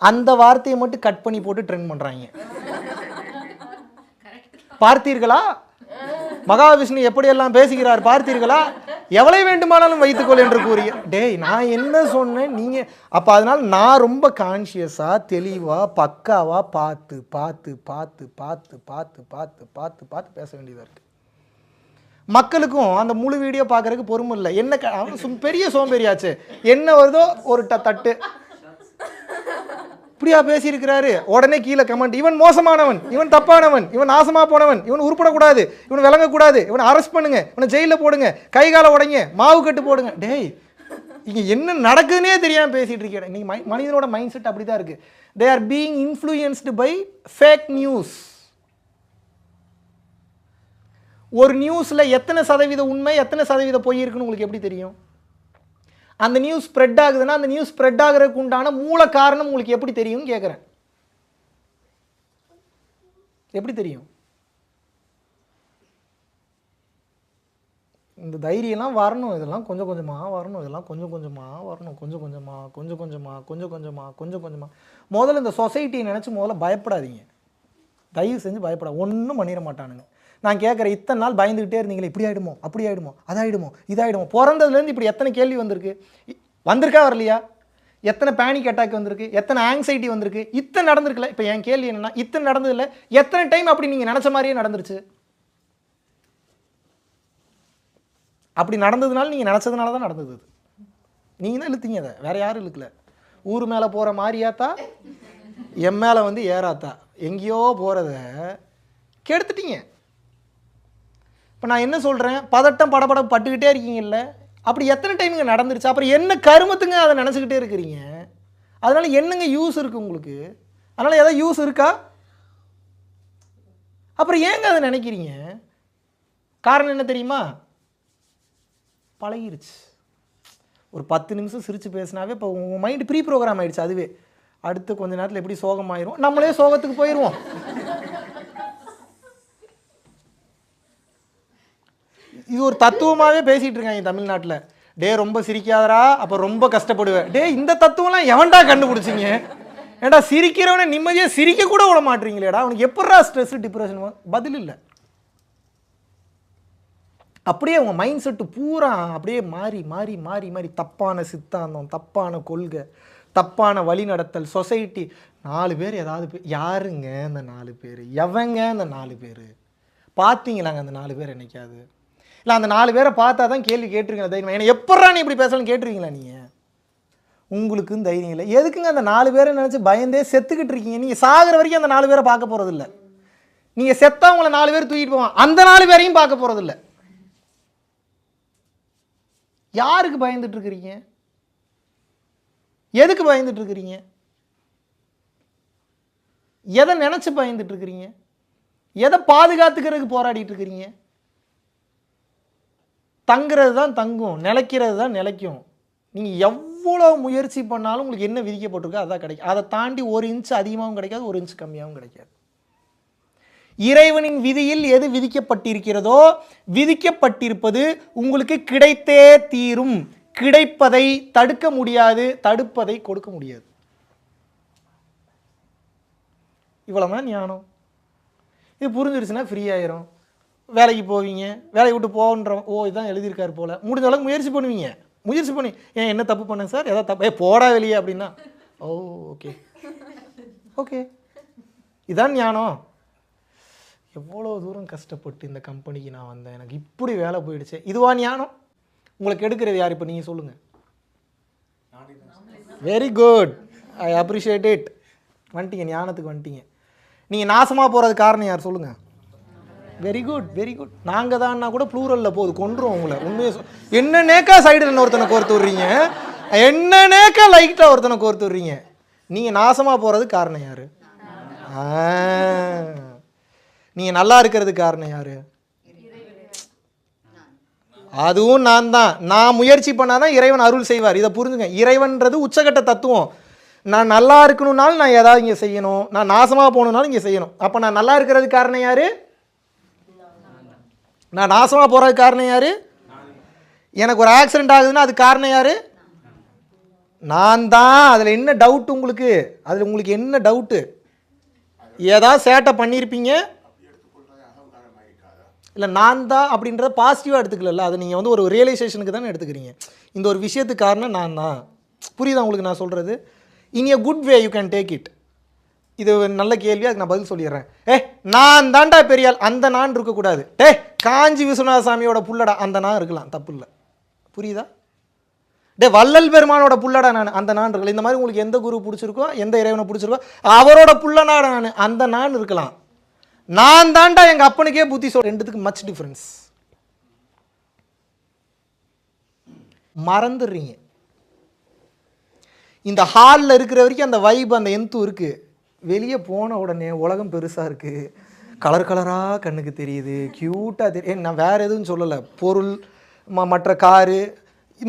அந்த வார்த்தையை மட்டும் கட் பண்ணி போட்டு ட்ரெண்ட் பண்ணுறாங்க. பார்த்தீர்களா மகாவிஷ்ணு எப்படியெல்லாம் பேசுகிறார், பார்த்தீர்களா? எவ்வளவு வேண்டுமானாலும் வைத்துக்கொள் என்று கூறிய. டேய், நான் என்ன சொன்னேன் நீங்கள்? அப்போ அதனால் நான் ரொம்ப கான்ஷியஸாக தெளிவாக பக்காவாக பார்த்து பார்த்து பார்த்து பார்த்து பார்த்து பார்த்து பார்த்து பார்த்து பேச வேண்டியதாக இருக்குது. மக்களுக்கும் அந்த முழு வீடியோ பார்க்குறதுக்கு பொறுமை இல்லை. என்ன அவன் பெரிய சோம்பேறியாச்சு, என்ன வருதோ ஒரு தட்டு இப்படியா பேசியிருக்கிறாரு, உடனே கீழே கமெண்ட், இவன் மோசமானவன், இவன் தப்பானவன், இவன் நாசமாக போனவன், இவன் உருப்படக்கூடாது, இவன் விளங்கக்கூடாது, இவனை அரெஸ்ட் பண்ணுங்க, இவனை ஜெயிலில் போடுங்க, கை காலை உடைங்க, மாவு கட்டு போடுங்க. டேய், இங்கே என்ன நடக்குதுன்னே தெரியாமல் பேசிகிட்டு இருக்கேன். இன்னைக்கு மனிதனோட மைண்ட் செட் அப்படி தான் இருக்குது. They are being influenced by fake news. ஒரு நியூஸில் எத்தனை சதவீத உண்மை எத்தனை சதவீத பொய் இருக்குன்னு உங்களுக்கு எப்படி தெரியும்? அந்த நியூஸ் ஸ்ப்ரெட் ஆகுதுன்னா அந்த நியூஸ் ஸ்ப்ரெட் ஆகிறதுக்கு உண்டான மூல காரணம் உங்களுக்கு எப்படி தெரியும்னு கேட்குறேன். எப்படி தெரியும்? இந்த தைரியம்லாம் வரணும். இதெல்லாம் கொஞ்சம் கொஞ்சமாக வரணும். இதெல்லாம் கொஞ்சம் கொஞ்சமாக வரணும். கொஞ்சம் கொஞ்சமாக முதல்ல இந்த சொசைட்டியை நினச்சி முதல்ல பயப்படாதீங்க. தயவு செஞ்சு பயப்படாது. ஒன்றும் பண்ணிட மாட்டானுங்க. நான் கேட்குறேன், இத்தனை நாள் பயந்துக்கிட்டே இருந்தீங்களே, இப்படி ஆகிடுமோ, அப்படி ஆகிடுமோ, அதாயிடுமோ, இதாகிடுமோ, பிறந்ததுலேருந்து இப்படி எத்தனை கேள்வி வந்திருக்கு, வந்திருக்கா வரலையா? எத்தனை பேனிக் அட்டாக் வந்திருக்கு, எத்தனை ஆங்ஸைட்டி வந்திருக்கு, இத்தனை நடந்திருக்குல்ல. இப்போ என் கேள்வி என்னென்னா, இத்தனை நடந்ததில்ல, எத்தனை டைம் அப்படி நீங்கள் நினச்ச மாதிரியே நடந்துருச்சு? அப்படி நடந்ததுனால நீங்கள் நினச்சதுனால தான் நடந்தது. நீங்கள் தான் இழுத்தீங்க, அதை வேறு யாரும் இழுக்கல. ஊர் மேலே போகிற மாதிரியாத்தா, என் மேலே வந்து ஏறாத்தா, எங்கேயோ போகிறத கெடுத்துட்டீங்க. இப்போ நான் என்ன சொல்கிறேன், பதட்டம் படபடம் பட்டுக்கிட்டே இருக்கீங்கல்ல, அப்படி எத்தனை டைம் இங்கே நடந்துருச்சு? அப்புறம் என்ன கருமத்துங்க அதை நினச்சிக்கிட்டே இருக்கிறீங்க? அதனால் என்னங்க யூஸ் இருக்குது உங்களுக்கு? அதனால் எதாவது யூஸ் இருக்கா? அப்புறம் ஏங்க அதை நினைக்கிறீங்க? காரணம் என்ன தெரியுமா? பழகிருச்சு. ஒரு 10 நிமிஷம் சிரித்து பேசினாவே இப்போ உங்கள் மைண்டு ப்ரீ ப்ரோக்ராம் ஆகிடுச்சு. அதுவே அடுத்து கொஞ்ச நேரத்தில் எப்படி சோகமாயிரும், நம்மளே சோகத்துக்கு போயிடுவோம். இது ஒரு தத்துவமாகவே பேசிகிட்டு இருக்காங்க தமிழ்நாட்டில். டே ரொம்ப சிரிக்காதரா, அப்போ ரொம்ப கஷ்டப்படுவேன். டே இந்த தத்துவம்லாம் எவன்டா கண்டுபிடிச்சிங்க? ஏன்டா சிரிக்கிறவனை நிம்மதியாக சிரிக்க கூட விட மாட்டீங்களேடா, அவனுக்கு எப்படா ஸ்ட்ரெஸ் டிப்ரெஷன்? பதில் இல்லை. அப்படியே உங்கள் மைண்ட் செட்டு பூரா அப்படியே மாறி மாறி மாறி மாறி தப்பான சித்தாந்தம், தப்பான கொள்கை, தப்பான வழி நடத்தல், சொசைட்டி. 4 பேர் ஏதாவது யாருங்க அந்த 4 பேர்? எவங்க அந்த 4 பேர்? பார்த்தீங்களாங்க அந்த 4 பேர் என்னைக்காவது? இல்லை அந்த 4 பேரை பார்த்தா தான் கேள்வி கேட்டிருக்கீங்க தைரியம். ஏன்னா எப்பட்றா நீ இப்படி பேசலாம்னு கேட்டிருக்கீங்களா நீங்கள்? உங்களுக்கும் தைரியம் இல்லை. எதுக்குங்க அந்த 4 பேரை நினச்சி பயந்தே செத்துக்கிட்டு இருக்கீங்க? நீங்கள் சாகிற வரைக்கும் அந்த 4 பேரை பார்க்க போகிறதில்ல. நீங்கள் செத்தா உங்களை 4 பேர் தூக்கிட்டு போவான், அந்த 4 பேரையும் பார்க்க போகிறதில்ல. யாருக்கு பயந்துட்டு இருக்கிறீங்க? எதுக்கு பயந்துட்டு இருக்கிறீங்க? எதை நினைச்சு பயந்துட்டு இருக்கிறீங்க? எதை பாதுகாத்துக்கிறதுக்கு போராடிட்டு இருக்கிறீங்க? தங்குறது தான் தங்கும், நிலைக்கிறது தான் நிலைக்கும். நீங்கள் எவ்வளோ முயற்சி பண்ணாலும் உங்களுக்கு என்ன விதிக்கப்பட்டிருக்கோ அதான் கிடைக்கும். அதை தாண்டி 1 இன்ச் அதிகமாகவும் கிடைக்காது, 1 இன்ச் கம்மியாகவும் கிடைக்காது. இறைவனின் விதியில் எது விதிக்கப்பட்டிருக்கிறதோ, விதிக்கப்பட்டிருப்பது உங்களுக்கு கிடைத்தே தீரும். கிடைப்பதை தடுக்க முடியாது, தடுப்பதை கொடுக்க முடியாது. இவ்வளவுதான் ஞானம். இது புரிஞ்சிருச்சுன்னா ஃப்ரீ ஆயிரும். வேலைக்கு போவீங்க, வேலையை விட்டு போகின்ற, ஓ இதுதான் எழுதியிருக்காரு போல, முடிஞ்ச அளவுக்கு முயற்சி பண்ணுவீங்க. முயற்சி பண்ணி ஏன் என்ன தப்பு பண்ணேன் சார், எதாவது தப்பு, போடா வெளியே அப்படின்னா, ஓ ஓகே ஓகே இதான் ஞானம். எவ்வளோ தூரம் கஷ்டப்பட்டு இந்த கம்பெனிக்கு நான் வந்தேன், எனக்கு இப்படி வேலை போயிடுச்சு, இதுவா ஞானம்? உங்களுக்கு எடுக்கிறது யார்? இப்போ நீங்கள் சொல்லுங்கள். Very good, I appreciate it. வந்துட்டீங்க, ஞானத்துக்கு வந்துட்டீங்க. நீங்கள் நாசமாக போகிறது காரணம் யார் சொல்லுங்கள்? Very good very good. நாங்கள் தான்னா கூட ப்ளூரலில் போகுது, கொண்டுருவோம் உங்களை. உண்மையை என்னன்னேக்கா சைடில் ஒருத்தனை கோர்த்து விட்றீங்க, என்னன்னேக்கா லைட்டாக ஒருத்தனை கோர்த்து விட்றீங்க. நீங்கள் நாசமாக போகிறது காரணம் யார்? நீங்கள் நல்லா இருக்கிறதுக்கு காரணம் யார்? அதுவும் நான் தான். நான் முயற்சி பண்ணாதான் இறைவன் அருள் செய்வார். இதை புரிஞ்சுங்க. இறைவன்றது உச்சகட்ட தத்துவம். நான் நல்லா இருக்கணும்னாலும் நான் ஏதாவது இங்கே செய்யணும், நான் நாசமாக போகணுன்னாலும் இங்கே செய்யணும். அப்போ நான் நல்லா இருக்கிறதுக்கு காரணம் யார்? நான் நாசமாக போகிறதுக்கு காரணம் யார்? எனக்கு ஒரு ஆக்சிடென்ட் ஆகுதுன்னா அது காரணம் யார்? நான் தான். அதில் என்ன டவுட் உங்களுக்கு? அதில் உங்களுக்கு என்ன டவுட்டு? ஏதாவது சேட்டை பண்ணியிருப்பீங்க, இல்லை நான் தான் அப்படின்றத பாசிட்டிவாக எடுத்துக்கல. அதை நீங்கள் வந்து ஒரு ரியலைசேஷனுக்கு தானே எடுத்துக்கிறீங்க. இந்த ஒரு விஷயத்துக்கு காரணம் நான் தான். புரியுதா உங்களுக்கு நான் சொல்கிறது? In a good way you can take it. இது நல்ல கேள்வி, அதுக்கு நான் பதில் சொல்லிடுறேன். நான் தாண்டா பெரியாள், அந்த நான் இருக்கக்கூடாது. காஞ்சி விஸ்வநாத சாமியோட புள்ளடா, அந்த நான் இருக்கலாம், தப்பு இல்லை. புரியுதா? வள்ளல் பெருமானோட புள்ளடா நான், அந்த நான் இருக்கலாம். இந்த மாதிரி உங்களுக்கு எந்த குரு பிடிச்சிருக்கோ, எந்த இறைவனை பிடிச்சிருக்கோ, அவரோட புள்ளனாடா நான், அந்த நான் இருக்கலாம். நான் தாண்டா எங்கள் அப்பனுக்கே புத்தி சொல். ரெண்டுத்துக்கு மச் டிஃப்ரென்ஸ். மறந்துடுறீங்க. இந்த ஹாலில் இருக்கிற வரைக்கும் அந்த வைப், அந்த எந்து இருக்குது. வெளியே போன உடனே உலகம் பெருசாக இருக்குது, கலர் கலராக கண்ணுக்கு தெரியுது, க்யூட்டாக தெரியும். நான் வேறு எதுவும் சொல்லலை. பொருள், மற்ற காரு,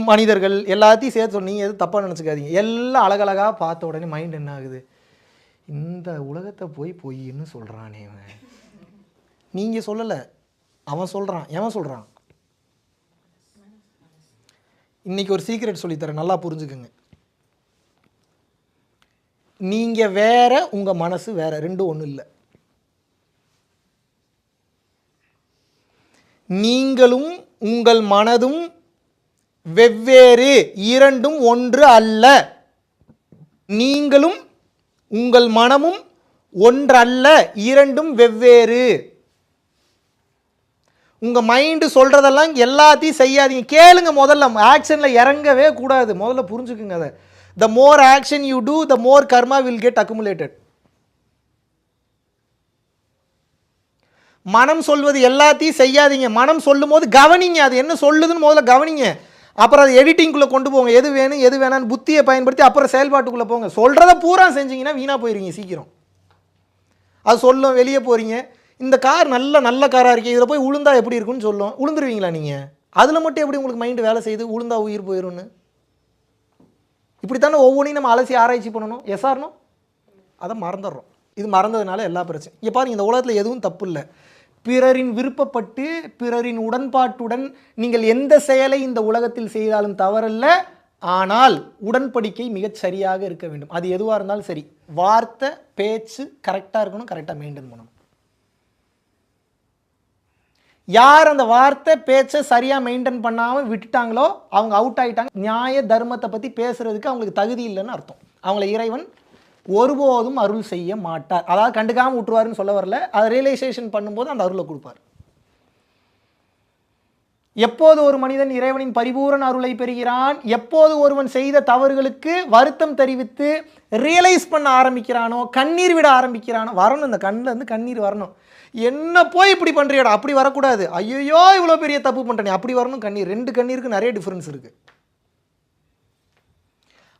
மனிதர்கள் எல்லாத்தையும் சேர்த்து சொன்னீங்க, எதுவும் தப்பாக நினச்சிக்காதீங்க. எல்லாம் அழகழகாக பார்த்த உடனே மைண்ட் என்ன ஆகுது? இந்த உலகத்தை போய் பொய்ன்னு சொல்கிறானே அவன். நீங்கள் சொல்லலை, அவன் சொல்கிறான். எவன் சொல்கிறான்? இன்றைக்கி ஒரு சீக்ரெட் சொல்லித்தரேன், நல்லா புரிஞ்சுக்குங்க. நீங்கள் வேற, உங்கள் மனசு வேற, ரெண்டும் ஒன்றும் இல்லை. நீங்களும் உங்கள் மனதும் வெவ்வேறு, இரண்டும் ஒன்று அல்ல. நீங்களும் உங்கள் மனமும் ஒன்றல்ல, இரண்டும் வெவ்வேறு. உங்க மைண்டு சொல்றதெல்லாம் எல்லாத்தையும் செய்யாதீங்க. கேளுங்க, முதல்ல ஆக்ஷன்ல இறங்கவே கூடாது. முதல்ல புரிஞ்சுக்குங்க அதை. The more action you do, the more karma will get accumulated. மனம் சொல்வது எல்லாத்தையும் செய்யாதீங்க. மனம் சொல்லும் போது கவனிங்க, அது என்ன சொல்லுதுன்னு முதல்ல கவனிங்க. அப்புறம் அது எடிட்டிங்குள்ளே கொண்டு போங்க. எது வேணும் எது வேணான்னு புத்தியை பயன்படுத்தி அப்புறம் செயல்பாட்டுக்குள்ளே போங்க. சொல்கிறத பூரா செஞ்சீங்கன்னா வீணாக போயிருவீங்க சீக்கிரம். அது சொல்லும், வெளியே போகிறீங்க, இந்த கார் நல்ல காராக இருக்கே, இதில் போய் உளுந்தா எப்படி இருக்குன்னு சொல்லும். உளுந்துருவீங்களா நீங்கள்? அதில் மட்டும் எப்படி உங்களுக்கு மைண்டு வேலை செய்யுது? உளுந்தா உயிர் போயிடும்னு. இப்படித்தானே ஒவ்வொன்றையும் நம்ம அலசி ஆராய்ச்சி பண்ணணும். எஸ்ஆர்னோ அதை மறந்துடுறோம். இது மறந்ததுனால எல்லா பிரச்சனையும். இங்கே பாருங்கள், இந்த உலகத்தில் எதுவும் தப்பு இல்லை. பிறரின் விருப்பப்பட்டு பிறரின் உடன்பாட்டுடன் நீங்கள் எந்த செயலை இந்த உலகத்தில் செய்தாலும் தவறல்ல. ஆனால் உடன்படிக்கை மிகச் சரியாக இருக்க வேண்டும். அது எதுவாக இருந்தாலும் சரி, வார்த்தை பேச்சு கரெக்டாக இருக்கணும், கரெக்டாக மெயின்டைன் பண்ணணும். யார் அந்த வார்த்தை பேச்சை சரியாக மெயின்டைன் பண்ணாமல் விட்டுட்டாங்களோ அவங்க அவுட் ஆகிட்டாங்க. நியாய தர்மத்தை பற்றி பேசுறதுக்கு அவங்களுக்கு தகுதி இல்லைன்னு அர்த்தம். அவங்கள இறைவன் ஒருபோதும் அருள் செய்ய மாட்டார். அதாவது கண்டுக்காமல் விட்டுருவாருன்னு சொல்ல வரல, அதை ரியலைசேஷன் பண்ணும்போது அந்த அருளை கொடுப்பார். எப்போது ஒரு மனிதன் இறைவனின் பரிபூரண அருளை பெறுகிறான், எப்போது ஒருவன் செய்த தவறுகளுக்கு வருத்தம் தெரிவித்து ரியலைஸ் பண்ண ஆரம்பிக்கிறானோ, கண்ணீர் விட ஆரம்பிக்கிறானோ, வரணும், இந்த கண்ணில் இருந்து கண்ணீர் வரணும். என்ன போய் இப்படி பண்ணுறியாடா, அப்படி வரக்கூடாது. ஐயோ இவ்வளோ பெரிய தப்பு பண்ணுறேன், அப்படி வரணும் கண்ணீர். ரெண்டு கண்ணீருக்கு நிறைய டிஃப்ரென்ஸ் இருக்குது.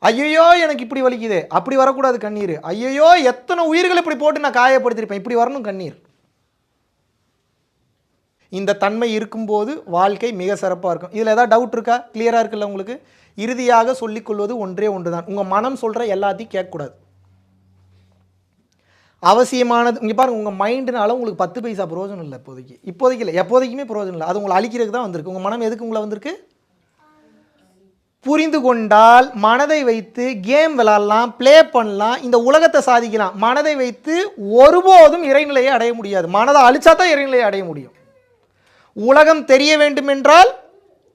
ஐயோ எனக்கு இப்படி வலிக்குது, அப்படி வரக்கூடாது கண்ணீர். ஐயோ எத்தனை உயிர்களை இப்படி போட்டு நான் காயப்படுத்திருப்பேன், இப்படி வரணும் கண்ணீர். இந்த தன்மை இருக்கும்போது வாழ்க்கை மிக சிறப்பாக இருக்கும். இதில் ஏதாவது டவுட் இருக்கா? கிளியராக இருக்குல்ல உங்களுக்கு? இறுதியாக சொல்லிக்கொள்வது ஒன்றே ஒன்று தான், உங்கள் மனம் சொல்கிற எல்லாத்தையும் கேட்கக்கூடாது. அவசியமானது இங்கே பாருங்கள், உங்கள் மைண்டுனால உங்களுக்கு 10 பைசா பிரயோஜனம் இல்லை. இப்போதைக்கு இல்லை, எப்போதைக்குமே பிரயோஜனம் இல்லை. அது உங்களை அழிக்கிறதுக்கு தான் வந்திருக்கு. உங்கள் மனம் எதுக்கு உங்களை வந்திருக்கு? புரிந்து கொண்டால் மனதை வைத்து கேம் விளாடலாம், ப்ளே பண்ணலாம், இந்த உலகத்தை சாதிக்கலாம். மனதை வைத்து ஒருபோதும் இறைநிலையை அடைய முடியாது. மனதை அழிச்சா தான் இறைநிலையை அடைய முடியும். உலகம் தெரிய வேண்டுமென்றால்,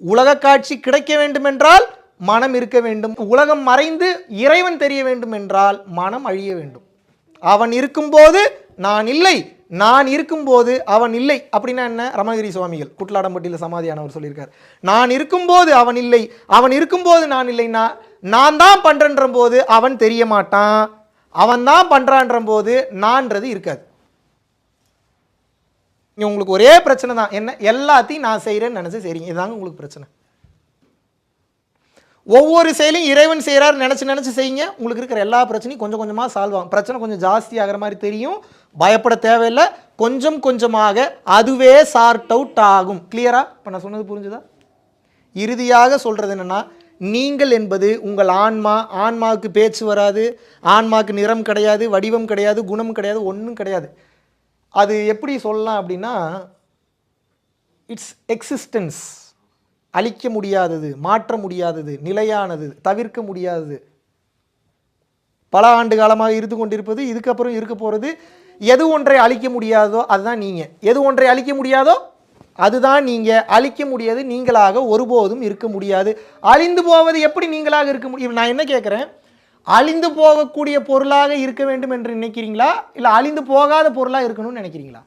உலக காட்சி கிடைக்க வேண்டுமென்றால் மனம் இருக்க வேண்டும். உலகம் மறைந்து இறைவன் தெரிய வேண்டும் என்றால் மனம் அழிய வேண்டும். அவன் இருக்கும்போது நான் இல்லை, நான் இருக்கும்போது அவன் இல்லை. அப்படின்னா என்ன? ரமணகிரி சுவாமிகள் குட்லாடம்பட்டியில் சமாதியானவர் சொல்லியிருக்கார். நான் இருக்கும்போது அவன் இல்லை, அவன் இருக்கும்போது நான் இல்லைன்னா, நான் தான் பண்ணுறன்ற போது அவன் தெரிய மாட்டான், அவன் தான் பண்ணுறான்ற போது நான்றது இருக்காது. உங்களுக்கு ஒரே பிரச்சனை தான் என்ன? எல்லாத்தையும் நான் செய்கிறேன்னு நினச்சி செய்றீங்க. இதுதாங்க உங்களுக்கு பிரச்சனை. ஒவ்வொரு செயலையும் இறைவன் செய்கிறார் நினச்சி செய்யுங்க. உங்களுக்கு இருக்கிற எல்லா பிரச்சனையும் கொஞ்சம் கொஞ்சமாக சால்வ் ஆகும். பிரச்சனை கொஞ்சம் ஜாஸ்தி ஆகிற மாதிரி தெரியும், பயப்பட தேவையில்லை. கொஞ்சம் கொஞ்சமாக அதுவே சார்ட் அவுட் ஆகும். கிளியரா? இப்போ நான் சொன்னது புரிஞ்சுதா? இறுதியாக சொல்கிறது என்னென்னா, நீங்கள் என்பது உங்கள் ஆன்மா. ஆன்மாவுக்கு பேச்சு வராது, ஆன்மாவுக்கு நிறம் கிடையாது, வடிவம் கிடையாது, குணம் கிடையாது, ஒன்றும் கிடையாது. அது எப்படி சொல்லலாம் அப்படின்னா, இட்ஸ் எக்ஸிஸ்டன்ஸ். அழிக்க முடியாதது, மாற்ற முடியாதது, நிலையானது, தவிர்க்க முடியாதது, பல ஆண்டு காலமாக இருந்து கொண்டிருப்பது, இதுக்கப்புறம் இருக்க போகிறது. எது ஒன்றை அழிக்க முடியாதோ அதுதான் நீங்கள். எது ஒன்றை அழிக்க முடியாதோ அதுதான் நீங்கள். அழிக்க முடியாது நீங்களாக ஒருபோதும் இருக்க முடியாது. அழிந்து போவது எப்படி நீங்களாக இருக்க முடியும்? நான் என்ன கேட்குறேன், அழிந்து போகக்கூடிய பொருளாக இருக்க வேண்டும் என்று நினைக்கிறீங்களா, இல்லை அழிந்து போகாத பொருளாக இருக்கணும்னு நினைக்கிறீங்களா?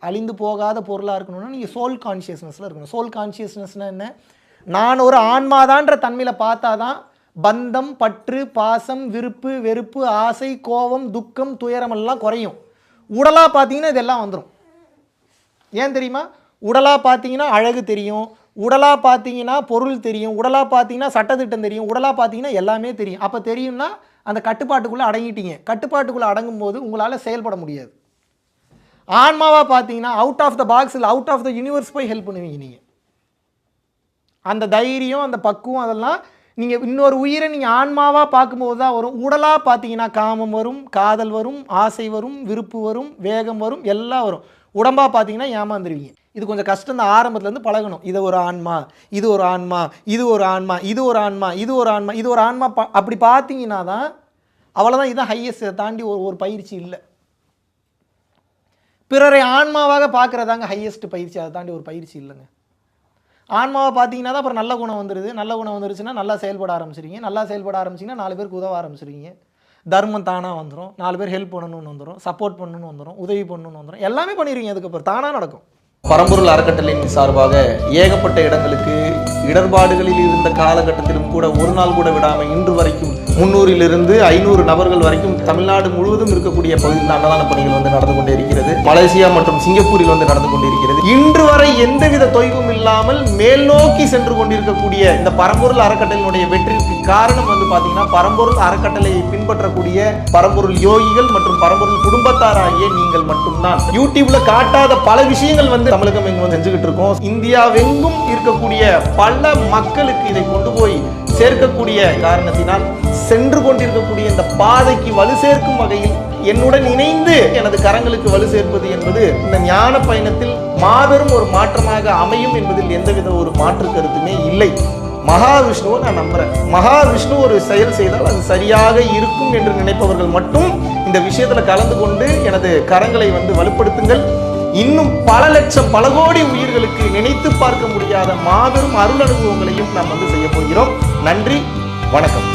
அழிந்து போகாத பொருளாக இருக்கணும்னா நீங்கள் சோல் கான்ஷியஸ்னஸில் இருக்கணும். சோல் கான்ஷியஸ்னஸ்னால் என்ன? நான் ஒரு ஆன்மாதான்ற தன்மையில் பார்த்தா தான் பந்தம், பற்று, பாசம், விருப்பு, வெறுப்பு, ஆசை, கோபம், துக்கம், துயரம் எல்லாம் குறையும். உடலாக பார்த்தீங்கன்னா இதெல்லாம் வந்துடும். ஏன் தெரியுமா? உடலாக பார்த்தீங்கன்னா அழகு தெரியும், உடலாக பார்த்தீங்கன்னா பொருள் தெரியும், உடலாக பார்த்தீங்கன்னா சட்டத்திட்டம் தெரியும், உடலாக பார்த்தீங்கன்னா எல்லாமே தெரியும். அப்போ தெரியும்னா அந்த கட்டுப்பாட்டுக்குள்ளே அடங்கிட்டீங்க. கட்டுப்பாட்டுக்குள்ளே அடங்கும் போது உங்களால் செயல்பட முடியாது. ஆன்மாவாக பார்த்தீங்கன்னா அவுட் ஆஃப் த பாக்ஸ் இல்லை, அவுட் ஆஃப் த யூனிவர்ஸ் போய் ஹெல்ப் பண்ணுவீங்க. நீங்கள் அந்த தைரியம், அந்த பக்குவம், அதெல்லாம் நீங்கள் இன்னொரு உயிரை நீங்கள் ஆன்மாவாக பார்க்கும்போது தான் வரும். உடலாக பார்த்தீங்கன்னா காமம் வரும், காதல் வரும், ஆசை வரும், விருப்பு வரும், வேகம் வரும், எல்லாம் வரும். உடம்பாக பார்த்தீங்கன்னா ஏமாந்துருவீங்க. இது கொஞ்சம் கஷ்டம் தான், ஆரம்பத்துலேருந்து பழகணும். இது ஒரு ஆன்மா, இது ஒரு ஆன்மா, இது ஒரு ஆன்மா, இது ஒரு ஆன்மா, இது ஒரு ஆன்மா, இது ஒரு ஆன்மா. அப்படி பார்த்தீங்கன்னா தான் அவ்வளோதான். இதுதான் ஹையஸ்ட். தாண்டி ஒரு பயிற்சி இல்லை. பிறரை ஆன்மாவாக பார்க்குறதாங்க ஹையஸ்ட் பயிற்சி. அதை தாண்டி ஒரு பயிற்சி இல்லைங்க. ஆன்மாவை பார்த்தீங்கன்னா தான் அப்புறம் நல்ல குணம் வந்துடுது. நல்ல குணம் வந்துருச்சுன்னா நல்லா செயல்பட ஆரம்பிச்சிருவீங்க. நல்லா செயல்பட ஆரம்பிச்சிங்கன்னா 4 பேருக்கு உதவ ஆரம்பிச்சிருவீங்க. தர்மம் தானாக வந்துடும். 4 பேர் ஹெல்ப் பண்ணணும்னு வந்துடும், சப்போர்ட் பண்ணணும்னு வந்துடும், உதவி பண்ணணும்னு வந்துடும், எல்லாமே பண்ணிடுவீங்க. அதுக்கப்புறம் தானாக நடக்கும். பரம்பொருள் அறக்கட்டளையின் சார்பாக ஏகப்பட்ட இடங்களுக்கு இடர்பாடுகளில் இருந்த காலகட்டத்திலும் கூட ஒரு நாள் கூட விடாமல் இன்று வரைக்கும் 300 500 நபர்கள் வரைக்கும் தமிழ்நாடு முழுவதும் இருக்கக்கூடிய பகுதியில் அன்னதான பணிகள் வந்து நடந்து கொண்டே இருக்கிறது. மலேசியா மற்றும் சிங்கப்பூரில் வந்து நடந்து கொண்டிருக்கிறது. இன்று வரை எந்தவித தொய்வும் இல்லாமல் மேல் நோக்கி சென்று கொண்டிருக்கக்கூடிய இந்த பரம்பொருள் அறக்கட்டளையினுடைய வெற்றிக்கு காரணம் வந்து பார்த்தீங்கன்னா பரம்பொருள் அறக்கட்டளையை பின்பற்றக்கூடிய பரம்பொருள் யோகிகள் மற்றும் பரம்பொருள் குடும்பத்தார் ஆகிய நீங்கள் மட்டும்தான். யூடியூப்ல காட்டாத பல விஷயங்கள் வந்து தமிழகம் எங்கும் வந்து செஞ்சுக்கிட்டு இருக்கோம். இந்தியாவெங்கும் இருக்கக்கூடிய பல மக்களுக்கு இதை கொண்டு போய் சேர்க்கக்கூடிய காரணத்தினால் சென்று கொண்டிருக்கக்கூடிய இந்த பாதைக்கு வலு சேர்க்கும் வகையில் என்னுடன் இணைந்து எனது கரங்களுக்கு வலு சேர்ப்பது என்பது இந்த ஞான பயணத்தில் மாபெரும் ஒரு மாற்றமாக அமையும் என்பதில் எந்தவித ஒரு மாற்று கருத்துமே இல்லை. மகாவிஷ்ணுவை நான் நம்புறேன். மகாவிஷ்ணு ஒரு செயல் செய்தால் அது சரியாக இருக்கும் என்று நினைப்பவர்கள் மட்டும் இந்த விஷயத்துல கலந்து கொண்டு எனது கரங்களை வந்து வலுப்படுத்துங்கள். இன்னும் பல லட்சம் பல கோடி உயிர்களுக்கு நினைத்து பார்க்க முடியாத மாபெரும் அருள் அனுபவங்களையும் நாம் வந்து செய்ய போகிறோம். நன்றி, வணக்கம்.